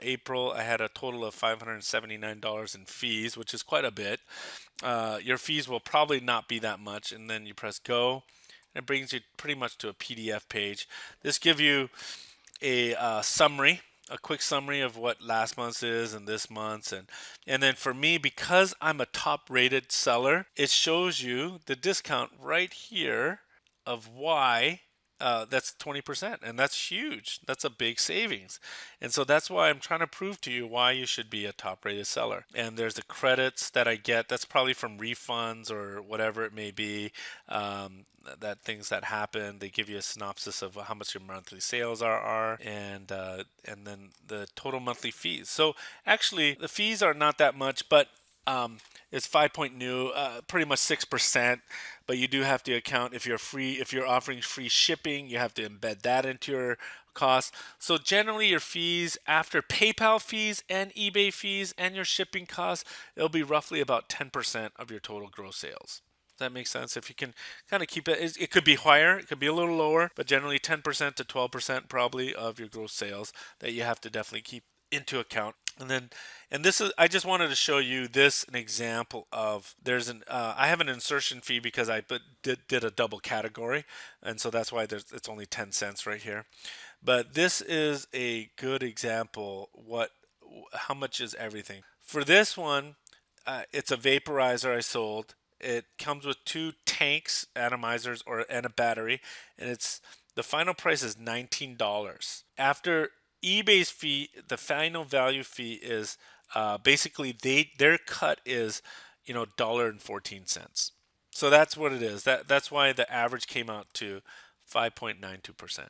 April, I had a total of $579 in fees, which is quite a bit. Your fees will probably not be that much, and then you press go. And it brings you pretty much to a PDF page. This gives you a summary, a quick summary of what last month's is and this month's, and then for me, because I'm a top rated seller, it shows you the discount right here of why. That's 20%, and that's huge. That's a big savings, and so that's why I'm trying to prove to you why you should be a top-rated seller. And there's the credits that I get. That's probably from refunds or whatever it may be. That things that happen, they give you a synopsis of how much your monthly sales are, and then the total monthly fees. So actually, the fees are not that much, but it's 5 new, pretty much 6%. But you do have to account if you're offering free shipping, you have to embed that into your cost. So generally, your fees after PayPal fees and eBay fees and your shipping costs, it'll be roughly about 10% of your total gross sales. Does that make sense? If you can kind of keep it, it could be higher, it could be a little lower, but generally 10% to 12% probably of your gross sales that you have to definitely keep into account. And this is, I just wanted to show you this an example of, there's an I have an insertion fee because I did a double category, and so that's why it's only 10 cents right here. But this is a good example how much is everything. For this one, it's a vaporizer I sold. It comes with two tanks, atomizers, and a battery, and the final price is $19. After eBay's fee, the final value fee is basically their cut is $1.14. So that's what it is. That's why the average came out to 5.92%.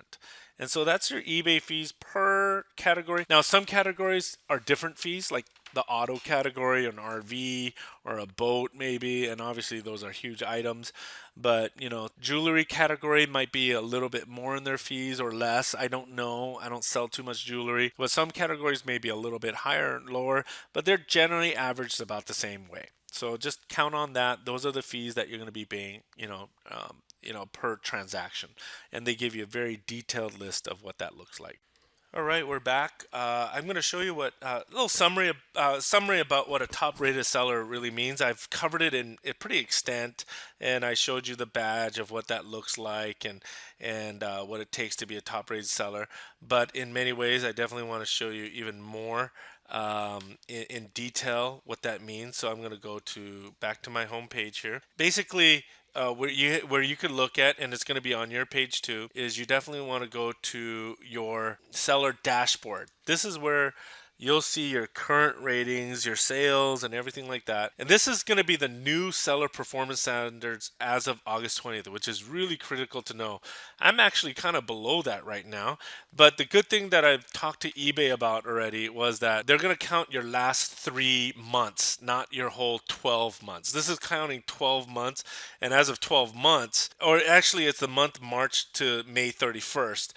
And so that's your eBay fees per category. Now, some categories are different fees, like the auto category, an RV, or a boat, maybe. And obviously, those are huge items. But, jewelry category might be a little bit more in their fees or less. I don't know. I don't sell too much jewelry. But some categories may be a little bit higher and lower, but they're generally averaged about the same way. So just count on that. Those are the fees that you're going to be paying, per transaction, and they give you a very detailed list of what that looks like. All right, we're back. I'm going to show you what a little summary about what a top-rated seller really means. I've covered it in a pretty extent, and I showed you the badge of what that looks like and what it takes to be a top-rated seller. But in many ways, I definitely want to show you even more in detail what that means. So I'm going to go back to my home page here. Basically, where you could look at, and it's going to be on your page too, is you definitely want to go to your seller dashboard. This is where you'll see your current ratings, your sales, and everything like that. And this is going to be the new seller performance standards as of August 20th, which is really critical to know. I'm actually kind of below that right now. But the good thing that I've talked to eBay about already was that they're going to count your last 3 months, not your whole 12 months. This is counting 12 months. And as of 12 months, or actually it's the month March to May 31st.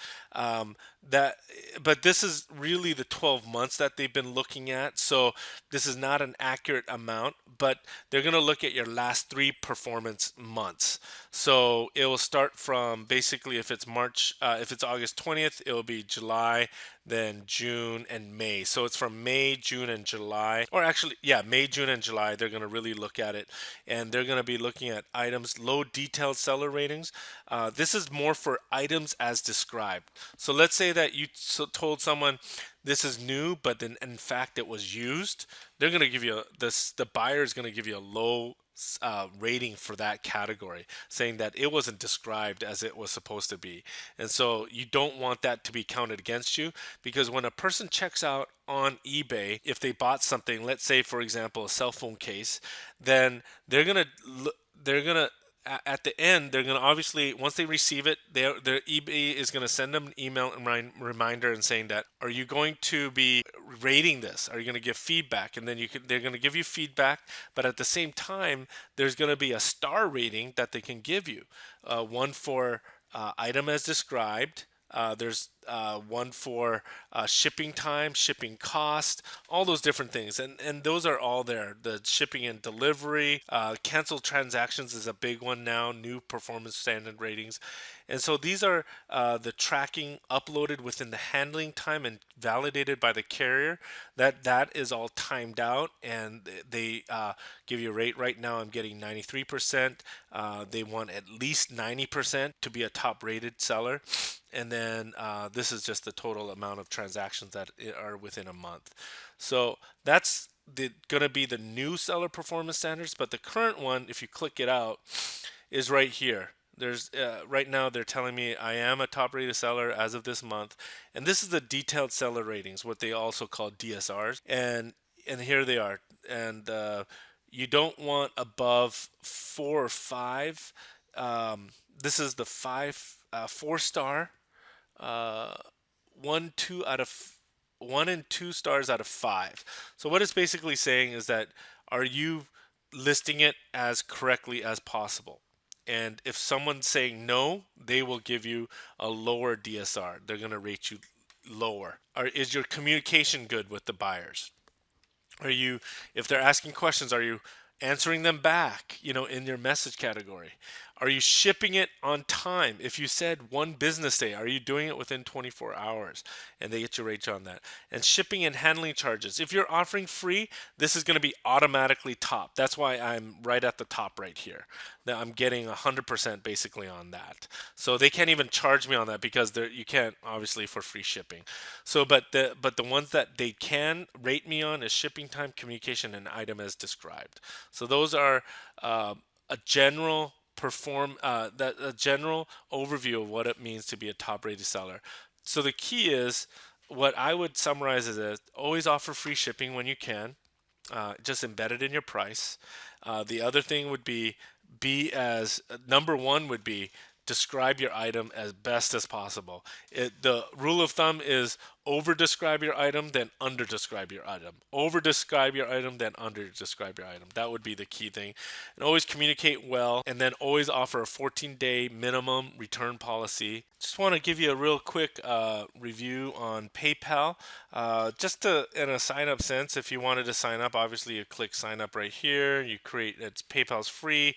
That, but this is really the 12 months that they've been looking at. So this is not an accurate amount, but they're going to look at your last three performance months. So it will start from basically if it's if it's August 20th, it will be July, then June and May. So it's from May, June, and July, or actually, yeah, May, June, and July. They're going to really look at it, and they're going to be looking at items, low detailed seller ratings. This is more for items as described. So let's say that you told someone this is new, but then in fact it was used. They're going to give you this. The buyer is going to give you a low rating for that category, saying that it wasn't described as it was supposed to be. And so you don't want that to be counted against you, because when a person checks out on eBay, if they bought something, let's say for example a cell phone case, then they're gonna at the end, they're going to obviously, once they receive it, their eBay is going to send them an email and reminder and saying that, are you going to be rating this? Are you going to give feedback? And then they're going to give you feedback, but at the same time, there's going to be a star rating that they can give you. One for item as described. There's one for shipping time, shipping cost, all those different things, and those are all there. The shipping and delivery, canceled transactions is a big one now. New performance standard ratings, and so these are the tracking uploaded within the handling time and validated by the carrier. That is all timed out, and they give you a rate. Right now, I'm getting 93%. They want at least 90% to be a top rated seller. And then this is just the total amount of transactions that are within a month. So that's going to be the new seller performance standards. But the current one, if you click it out, is right here. There's right now they're telling me I am a top rated seller as of this month, and this is the detailed seller ratings, what they also call DSRs, and here they are. And you don't want above 4 or 5. This is the 4 star, uh, 1 and 2 stars out of 5. So what it's basically saying is that, are you listing it as correctly as possible? And if someone's saying no, they will give you a lower DSR. They're going to rate you lower. Is your communication good with the buyers? Are you, if they're asking questions, are you answering them back, in your message category? Are you shipping it on time? If you said one business day, are you doing it within 24 hours? And they get your rate on that. And shipping and handling charges. If you're offering free, this is going to be automatically top. That's why I'm right at the top right here. Now I'm getting 100% basically on that. So they can't even charge me on that because you can't obviously for free shipping. So but the ones that they can rate me on is shipping time, communication, and item as described. So those are a general a general overview of what it means to be a top rated seller. So the key is, what I would summarize is that always offer free shipping when you can, just embedded in your price. The other thing would be as number one would be describe your item as best as possible. The rule of thumb is over describe your item, then under describe your item. Over describe your item, then under describe your item. That would be the key thing. And always communicate well, and then always offer a 14-day minimum return policy. Just want to give you a real quick review on PayPal. Just in a sign up sense, if you wanted to sign up, obviously you click sign up right here. You create, PayPal's free.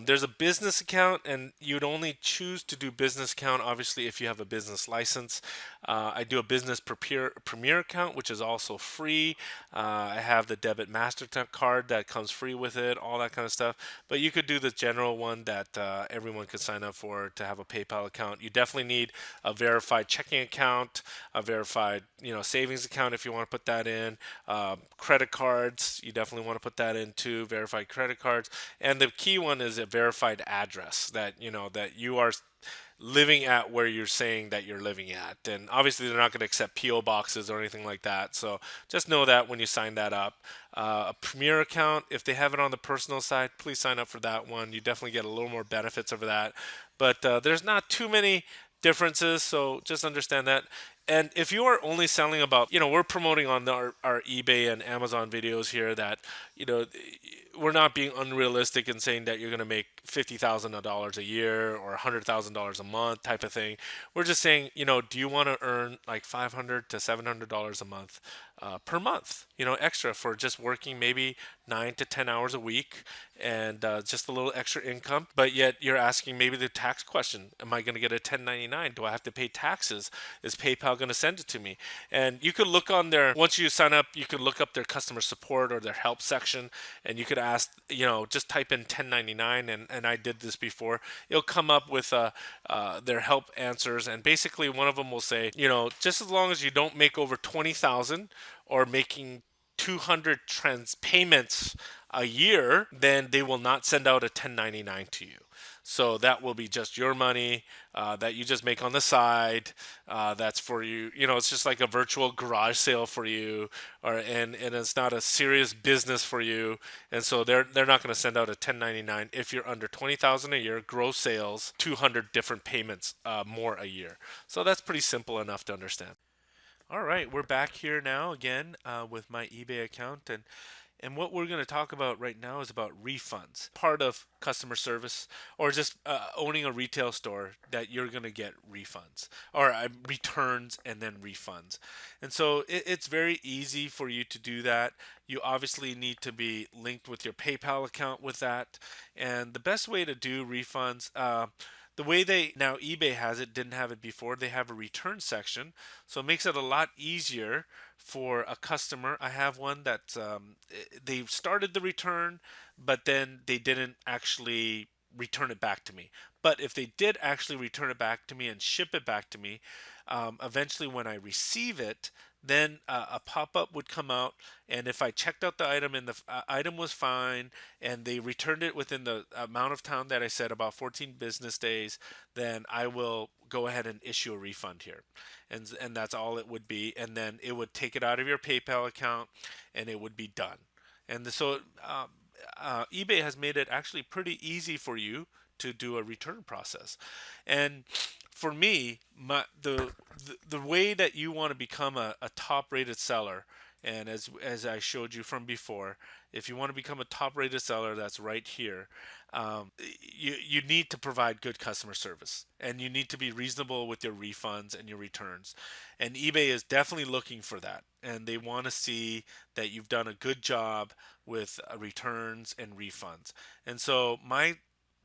There's a business account, and you'd only choose to do business account obviously if you have a business license. I do a business premier account, which is also free. I have the debit MasterCard that comes free with it, all that kind of stuff. But you could do the general one that everyone could sign up for to have a PayPal account. You definitely need a verified checking account, a verified savings account if you want to put that in. Credit cards, you definitely want to put that in too. Verified credit cards, and the key one is a verified address that that you are living at where you're saying that you're living at. And obviously, they're not going to accept PO boxes or anything like that. So just know that when you sign that up. A Premier account, if they have it on the personal side, please sign up for that one. You definitely get a little more benefits over that. But there's not too many differences, so just understand that. And if you are only selling about, we're promoting on our eBay and Amazon videos here that, we're not being unrealistic in saying that you're going to make $50,000 a year or $100,000 a month type of thing. We're just saying, do you want to earn like $500 to $700 a month? per month, extra for just working maybe 9 to 10 hours a week, and just a little extra income. But yet you're asking maybe the tax question: am I going to get a 1099? Do I have to pay taxes? Is PayPal going to send it to me? And you could look on their, once you sign up, you could look up their customer support or their help section, and you could ask, just type in 1099, and I did this before. It'll come up with their help answers, and basically one of them will say, just as long as you don't make over 20,000 or making 200 trans payments a year, then they will not send out a 1099 to you. So that will be just your money that you just make on the side. That's for you. It's just like a virtual garage sale for you, and it's not a serious business for you. And so they're not going to send out a 1099 if you're under 20,000 a year, gross sales, 200 different payments more a year. So that's pretty simple enough to understand. All right, we're back here now again with my eBay account, and what we're going to talk about right now is about refunds. Part of customer service, or just owning a retail store, that you're going to get refunds, or returns and then refunds. And so it's very easy for you to do that. You obviously need to be linked with your PayPal account with that. And the best way to do refunds, the way they now eBay has it, didn't have it before. They have a return section, so it makes it a lot easier for a customer. I have one that they started the return, but then they didn't actually return it back to me. But if they did actually return it back to me and ship it back to me, eventually when I receive it, then a pop-up would come out, and if I checked out the item and the item was fine, and they returned it within the amount of time that I said, about 14 business days, then I will go ahead and issue a refund here. And that's all it would be, and then it would take it out of your PayPal account, and it would be done. And so eBay has made it actually pretty easy for you to do a return process. And for me, the way that you want to become a top rated seller, and as I showed you from before, if you want to become a top rated seller, that's right here. You need to provide good customer service, and you need to be reasonable with your refunds and your returns. And eBay is definitely looking for that, and they want to see that you've done a good job with returns and refunds. And so my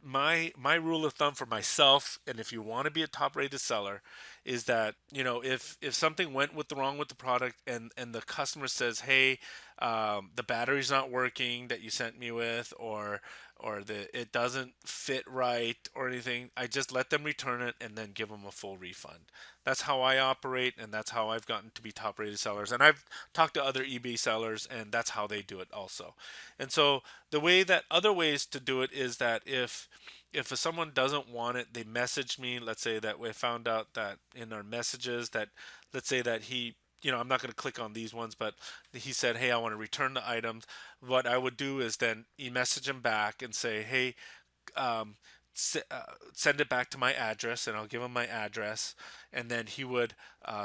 rule of thumb for myself, and if you want to be a top rated seller, is that, if something went wrong with the product, and the customer says, hey, the battery's not working that you sent me with, or it doesn't fit right or anything, I just let them return it and then give them a full refund. That's how I operate, and that's how I've gotten to be top rated sellers. And I've talked to other eBay sellers, and that's how they do it also. And so the way that other ways to do it is that if someone doesn't want it, they message me. Let's say that we found out that in our messages that, let's say that he, I'm not going to click on these ones, but he said, hey, I want to return the items. What I would do is then message him back and say, hey, um, send it back to my address, and I'll give him my address, and then he would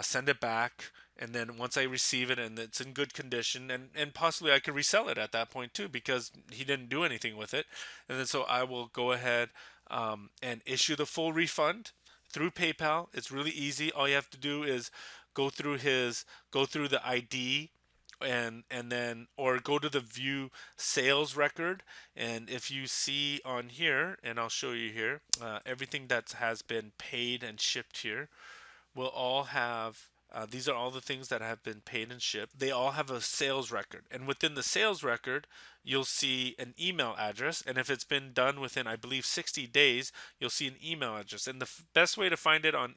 send it back. And then once I receive it and it's in good condition, and possibly I could resell it at that point too, because he didn't do anything with it. And then so I will go ahead and issue the full refund through PayPal. It's really easy. All you have to do is go through the ID, and then, or go to the view sales record, and if you see on here, and I'll show you here, everything that has been paid and shipped here will all have, these are all the things that have been paid and shipped. They all have a sales record. And within the sales record, you'll see an email address. And if it's been done within, I believe, 60 days, you'll see an email address. And the best way to find it on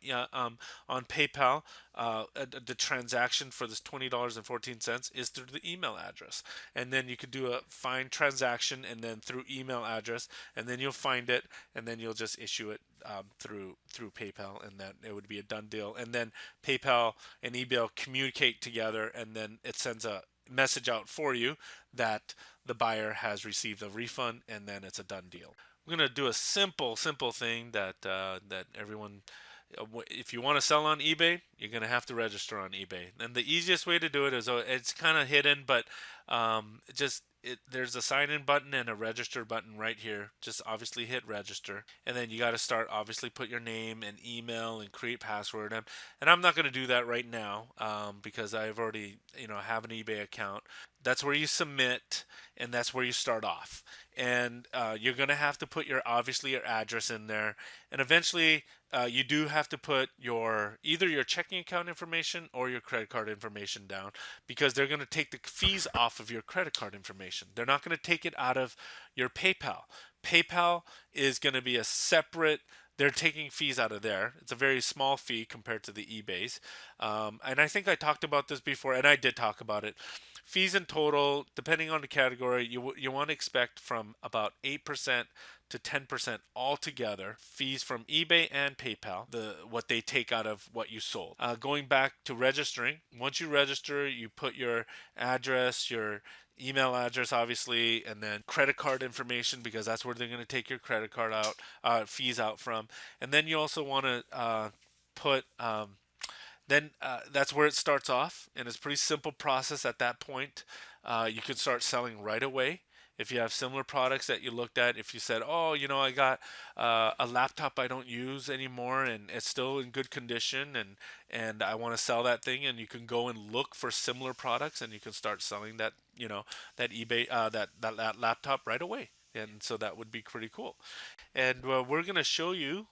PayPal, the transaction for this $20.14 is through the email address. And then you could do a find transaction, and then through email address, and then you'll find it, and then you'll just issue it through PayPal, and then it would be a done deal. And then PayPal and eBay communicate together, and then it sends a message out for you that the buyer has received a refund, and then it's a done deal. We're gonna do a simple thing that everyone. If you want to sell on eBay, you're gonna have to register on eBay, and the easiest way to do it is, it's kind of hidden, but just there's a sign in button and a register button right here. Just obviously hit register, and then you got to start, obviously put your name and email and create password. And I'm not going to do that right now, because I've already, have an eBay account. That's where you submit, and that's where you start off. And you're going to have to put obviously your address in there, and eventually you do have to put either your checking account information or your credit card information down, because they're going to take the fees off of your credit card information. They're not going to take it out of your PayPal. PayPal is going to be a separate. They're taking fees out of there. It's a very small fee compared to the eBay's. And I think I talked about this before, and I did talk about it. Fees in total, depending on the category, you want to expect from about 8% to 10% altogether. Fees from eBay and PayPal, what they take out of what you sold. Going back to registering, once you register, you put your address, your email address, obviously, and then credit card information, because that's where they're going to take your credit card out, fees out from. And then you also want to put then that's where it starts off, and it's a pretty simple process at that point. You can start selling right away. If you have similar products that you looked at, if you said, oh, I got a laptop I don't use anymore and it's still in good condition, and I want to sell that thing, and you can go and look for similar products, and you can start selling that, that eBay, that laptop right away. And so that would be pretty cool. And we're going to show you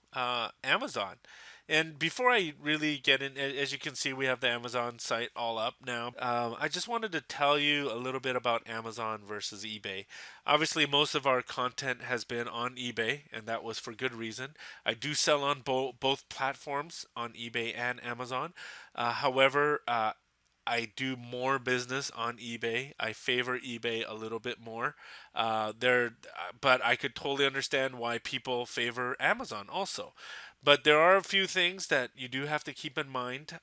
Amazon. And before I really get in, as you can see, we have the Amazon site all up now. I just wanted to tell you a little bit about Amazon versus eBay. Obviously, most of our content has been on eBay, and that was for good reason. I do sell on both platforms, on eBay and Amazon. However, I do more business on eBay. I favor eBay a little bit more. But I could totally understand why people favor Amazon also. But there are a few things that you do have to keep in mind.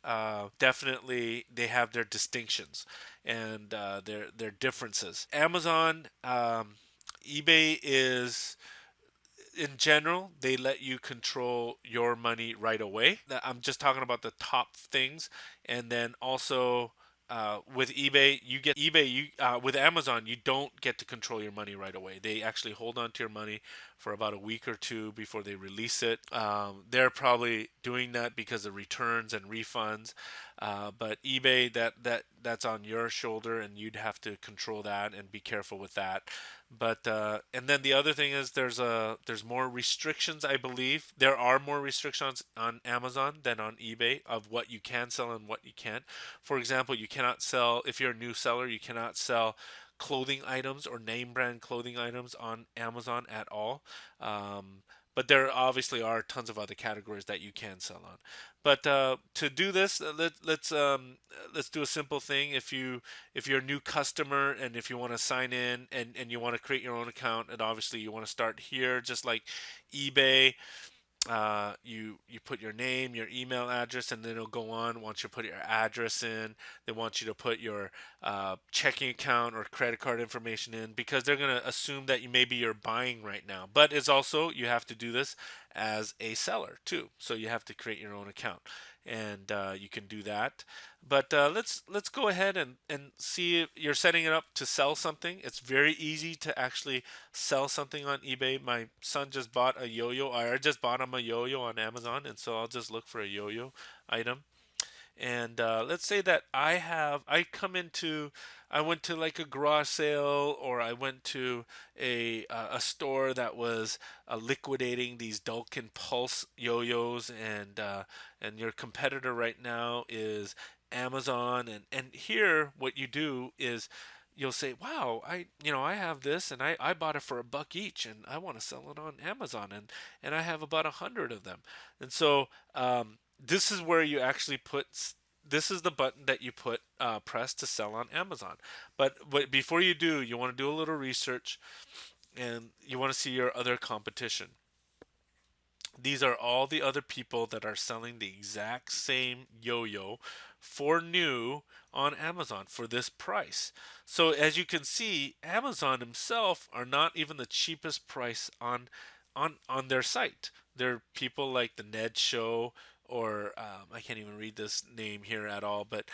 Definitely, they have their distinctions and their differences. Amazon, eBay is, in general, they let you control your money right away. I'm just talking about the top things, and then also with eBay, with Amazon, you don't get to control your money right away. They actually hold on to your money for about a week or two before they release it. They're probably doing that because of returns and refunds. But eBay, that's on your shoulder, and you'd have to control that and be careful with that. But and then the other thing is there's more restrictions. I believe there are more restrictions on Amazon than on eBay of what you can sell and what you can't. For example, you cannot sell, if you're a new seller, you cannot sell clothing items or name brand clothing items on Amazon at all. Um, but there obviously are tons of other categories that you can sell on. But to do this, let's do a simple thing. If you're a new customer, and if you want to sign in, and you want to create your own account, and obviously you want to start here, just like eBay. You put your name, your email address, and then it'll go on. Once you put your address in, they want you to put your checking account or credit card information in, because they're going to assume that maybe you're buying right now. But it's also, you have to do this as a seller too, so you have to create your own account, and you can do that. But let's go ahead and see if you're setting it up to sell something. It's very easy to actually sell something on eBay. My son just bought a yo-yo. I just bought him a yo-yo on Amazon, and so I'll just look for a yo-yo item. And let's say that I went to like a garage sale, or I went to a store that was liquidating these Dulkin Pulse yo-yos, and your competitor right now is Amazon. And here what you do is you'll say, wow, I have this, and I bought it for $1 each, and I want to sell it on Amazon, and I have about 100 of them. And so this is where you actually this is the button that you press to sell on Amazon. But before you do, you want to do a little research, and you want to see your other competition. These are all the other people that are selling the exact same yo-yo for new on Amazon for this price. So as you can see, Amazon themselves are not even the cheapest price on their site. There are people like the Ned Show, or I can't even read this name here at all, but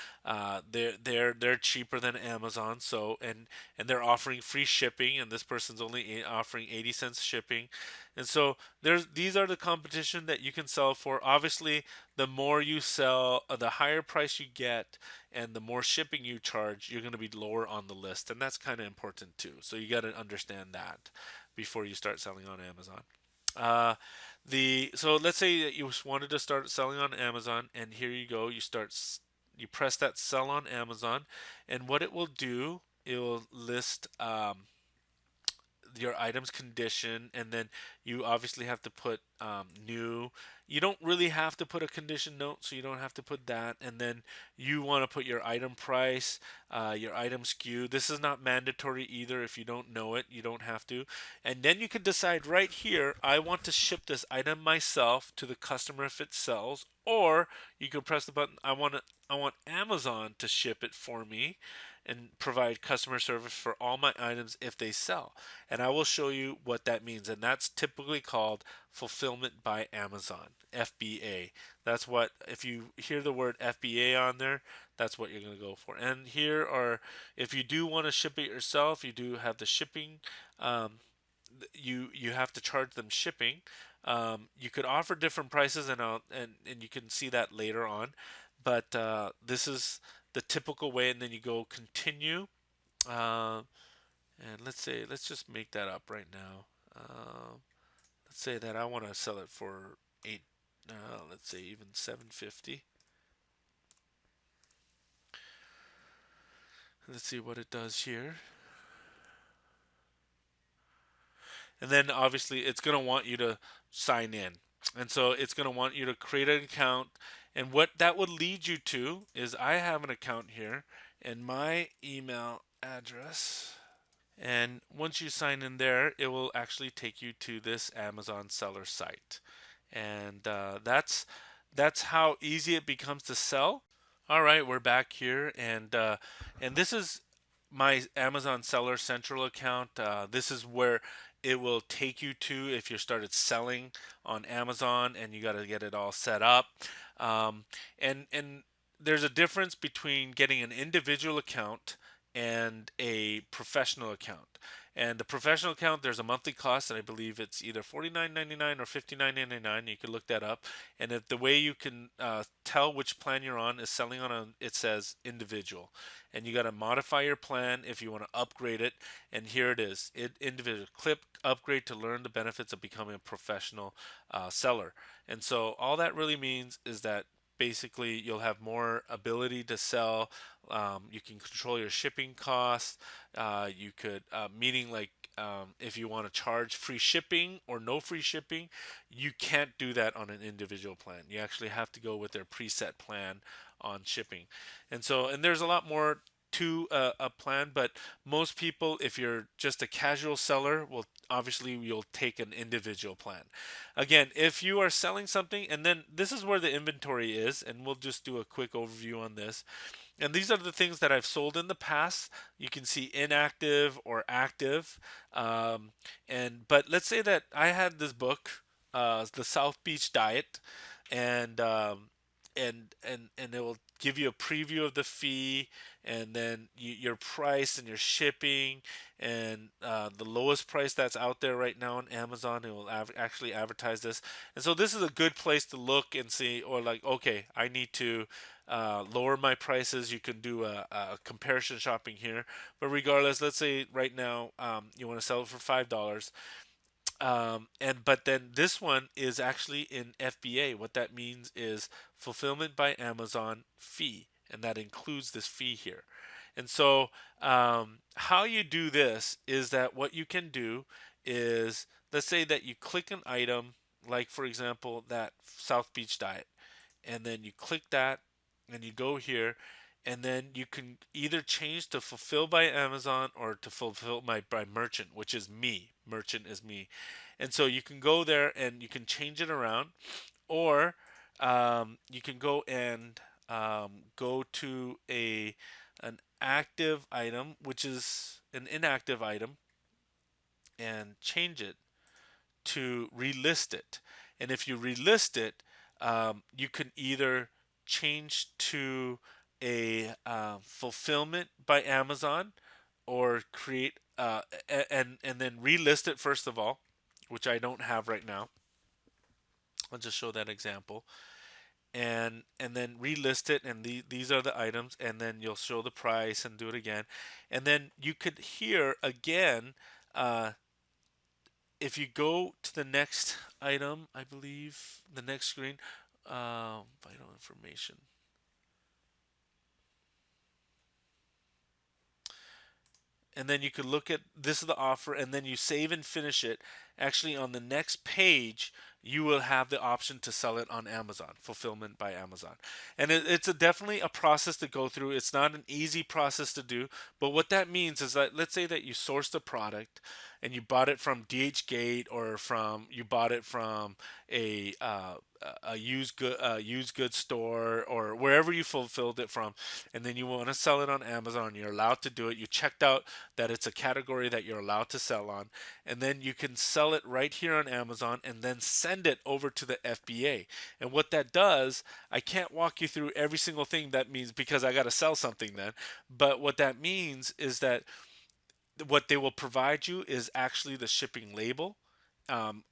they're cheaper than Amazon. So and they're offering free shipping, and this person's only offering 80 cents shipping, and so there's these are the competition that you can sell for. Obviously, the more you sell, the higher price you get, and the more shipping you charge, you're going to be lower on the list, and that's kind of important too. So you got to understand that before you start selling on Amazon. Uh, the so let's say that you wanted to start selling on Amazon, and here you go. You press that sell on Amazon, and what it will do, it will list your item's condition, and then you obviously have to put new. You don't really have to put a condition note, so you don't have to put that, and then you want to put your item price, your item SKU. This is not mandatory either. If you don't know it, you don't have to, and then you can decide right here, I want to ship this item myself to the customer if it sells, or you can press the button, I want Amazon to ship it for me and provide customer service for all my items if they sell. And I will show you what that means. And that's typically called fulfillment by Amazon, FBA. That's what, if you hear the word FBA on there, that's what you're going to go for. And here are, if you do want to ship it yourself, you do have the shipping. Um, you have to charge them shipping. You could offer different prices, and you can see that later on. But this is the typical way, and then you go continue. Uh, and let's just make that up right now. Let's say that I want to sell it for eight. Let's say even 750. Let's see what it does here. And then obviously it's going to want you to sign in. And so it's going to want you to create an account. And what that would lead you to is I have an account here and my email address. And once you sign in there, it will actually take you to this Amazon seller site. And that's how easy it becomes to sell. All right, we're back here, and this is my Amazon Seller Central account. This is where it will take you to if you started selling on Amazon, and you got to get it all set up. Um, and there's a difference between getting an individual account and a professional account. And the professional account, there's a monthly cost, and I believe it's either $49.99 or $59.99. You can look that up. And if the way you can tell which plan you're on is selling on it says individual, and you got to modify your plan if you want to upgrade it. And here it is, individual. Click upgrade to learn the benefits of becoming a professional seller. And so all that really means is that basically you'll have more ability to sell. You can control your shipping costs. You could, meaning like if you want to charge free shipping or no free shipping, you can't do that on an individual plan. You actually have to go with their preset plan on shipping. And there's a lot more to a plan, but most people, if you're just a casual seller, will obviously you'll take an individual plan. Again, if you are selling something, and then this is where the inventory is, and we'll just do a quick overview on this. And these are the things that I've sold in the past. You can see inactive or active. But let's say that I had this book, the South Beach Diet, and and it will give you a preview of the fee, and then your price and your shipping, and the lowest price that's out there right now on Amazon. It will actually advertise this, and so this is a good place to look and see, or like, okay, I need to lower my prices. You can do a comparison shopping here, but regardless, let's say right now you want to sell it for $5. And but then this one is actually in FBA. What that means is fulfillment by Amazon fee, and that includes this fee here. And so how you do this is that what you can do is, let's say that you click an item, like for example that South Beach diet, and then you click that, and you go here, and then you can either change to fulfill by Amazon or to fulfill by merchant, which is me. Merchant is me, and so you can go there and you can change it around, or you can go and go to a an active item, which is an inactive item, and change it to relist it. And if you relist it, you can either change to a fulfillment by Amazon, or create and then relist it first of all, which I don't have right now. I'll just show that example, and then relist it, and these are the items, and then you'll show the price and do it again, and then you could here again, uh, if you go to the next item, I believe the next screen, vital information. And then you could look at this is the offer, and then you save and finish it. Actually, on the next page, you will have the option to sell it on Amazon, fulfillment by Amazon. And it's definitely a process to go through. It's not an easy process to do, but what that means is that, let's say that you sourced a product and you bought it from DHgate, or from you bought it from a used goods store, or wherever you fulfilled it from, and then you want to sell it on Amazon. You're allowed to do it. You checked out that it's a category that you're allowed to sell on, and then you can sell it right here on Amazon, and then send it over to the FBA. And what that does, I can't walk you through every single thing that means, because I got to sell something then. But what that means is that what they will provide you is actually the shipping label.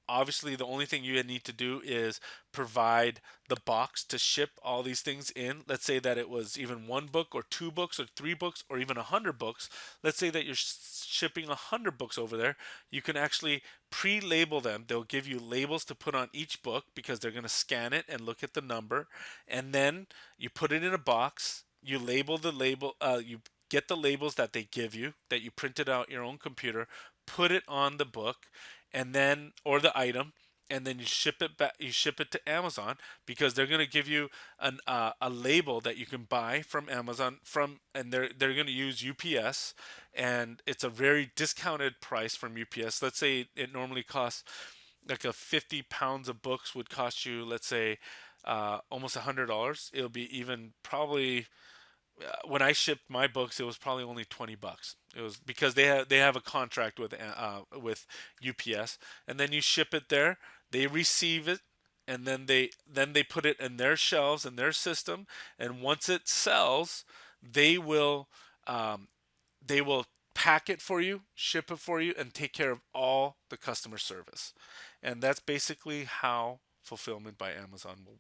Obviously, the only thing you need to do is provide the box to ship all these things in. Let's say that it was even one book, or two books, or three books, or even 100 books. Let's say that you're shipping 100 books over there. You can actually pre-label them. They'll give you labels to put on each book, because they're going to scan it and look at the number, and then you put it in a box. You label the label. You get the labels that they give you, that you printed out your own computer, put it on the book, and then, or the item, and then you ship it back. You ship it to Amazon, because they're going to give you a label that you can buy from Amazon, and they're going to use UPS, and it's a very discounted price from UPS. Let's say it normally costs, like, a 50 pounds of books would cost you, let's say, almost $100. It'll be even probably, when I shipped my books, it was probably only $20. It was because they have a contract with UPS, and then you ship it there. They receive it, and then they put it in their shelves, in their system, and once it sells, they will um, they will pack it for you, ship it for you, and take care of all the customer service. And that's basically how fulfillment by Amazon will work.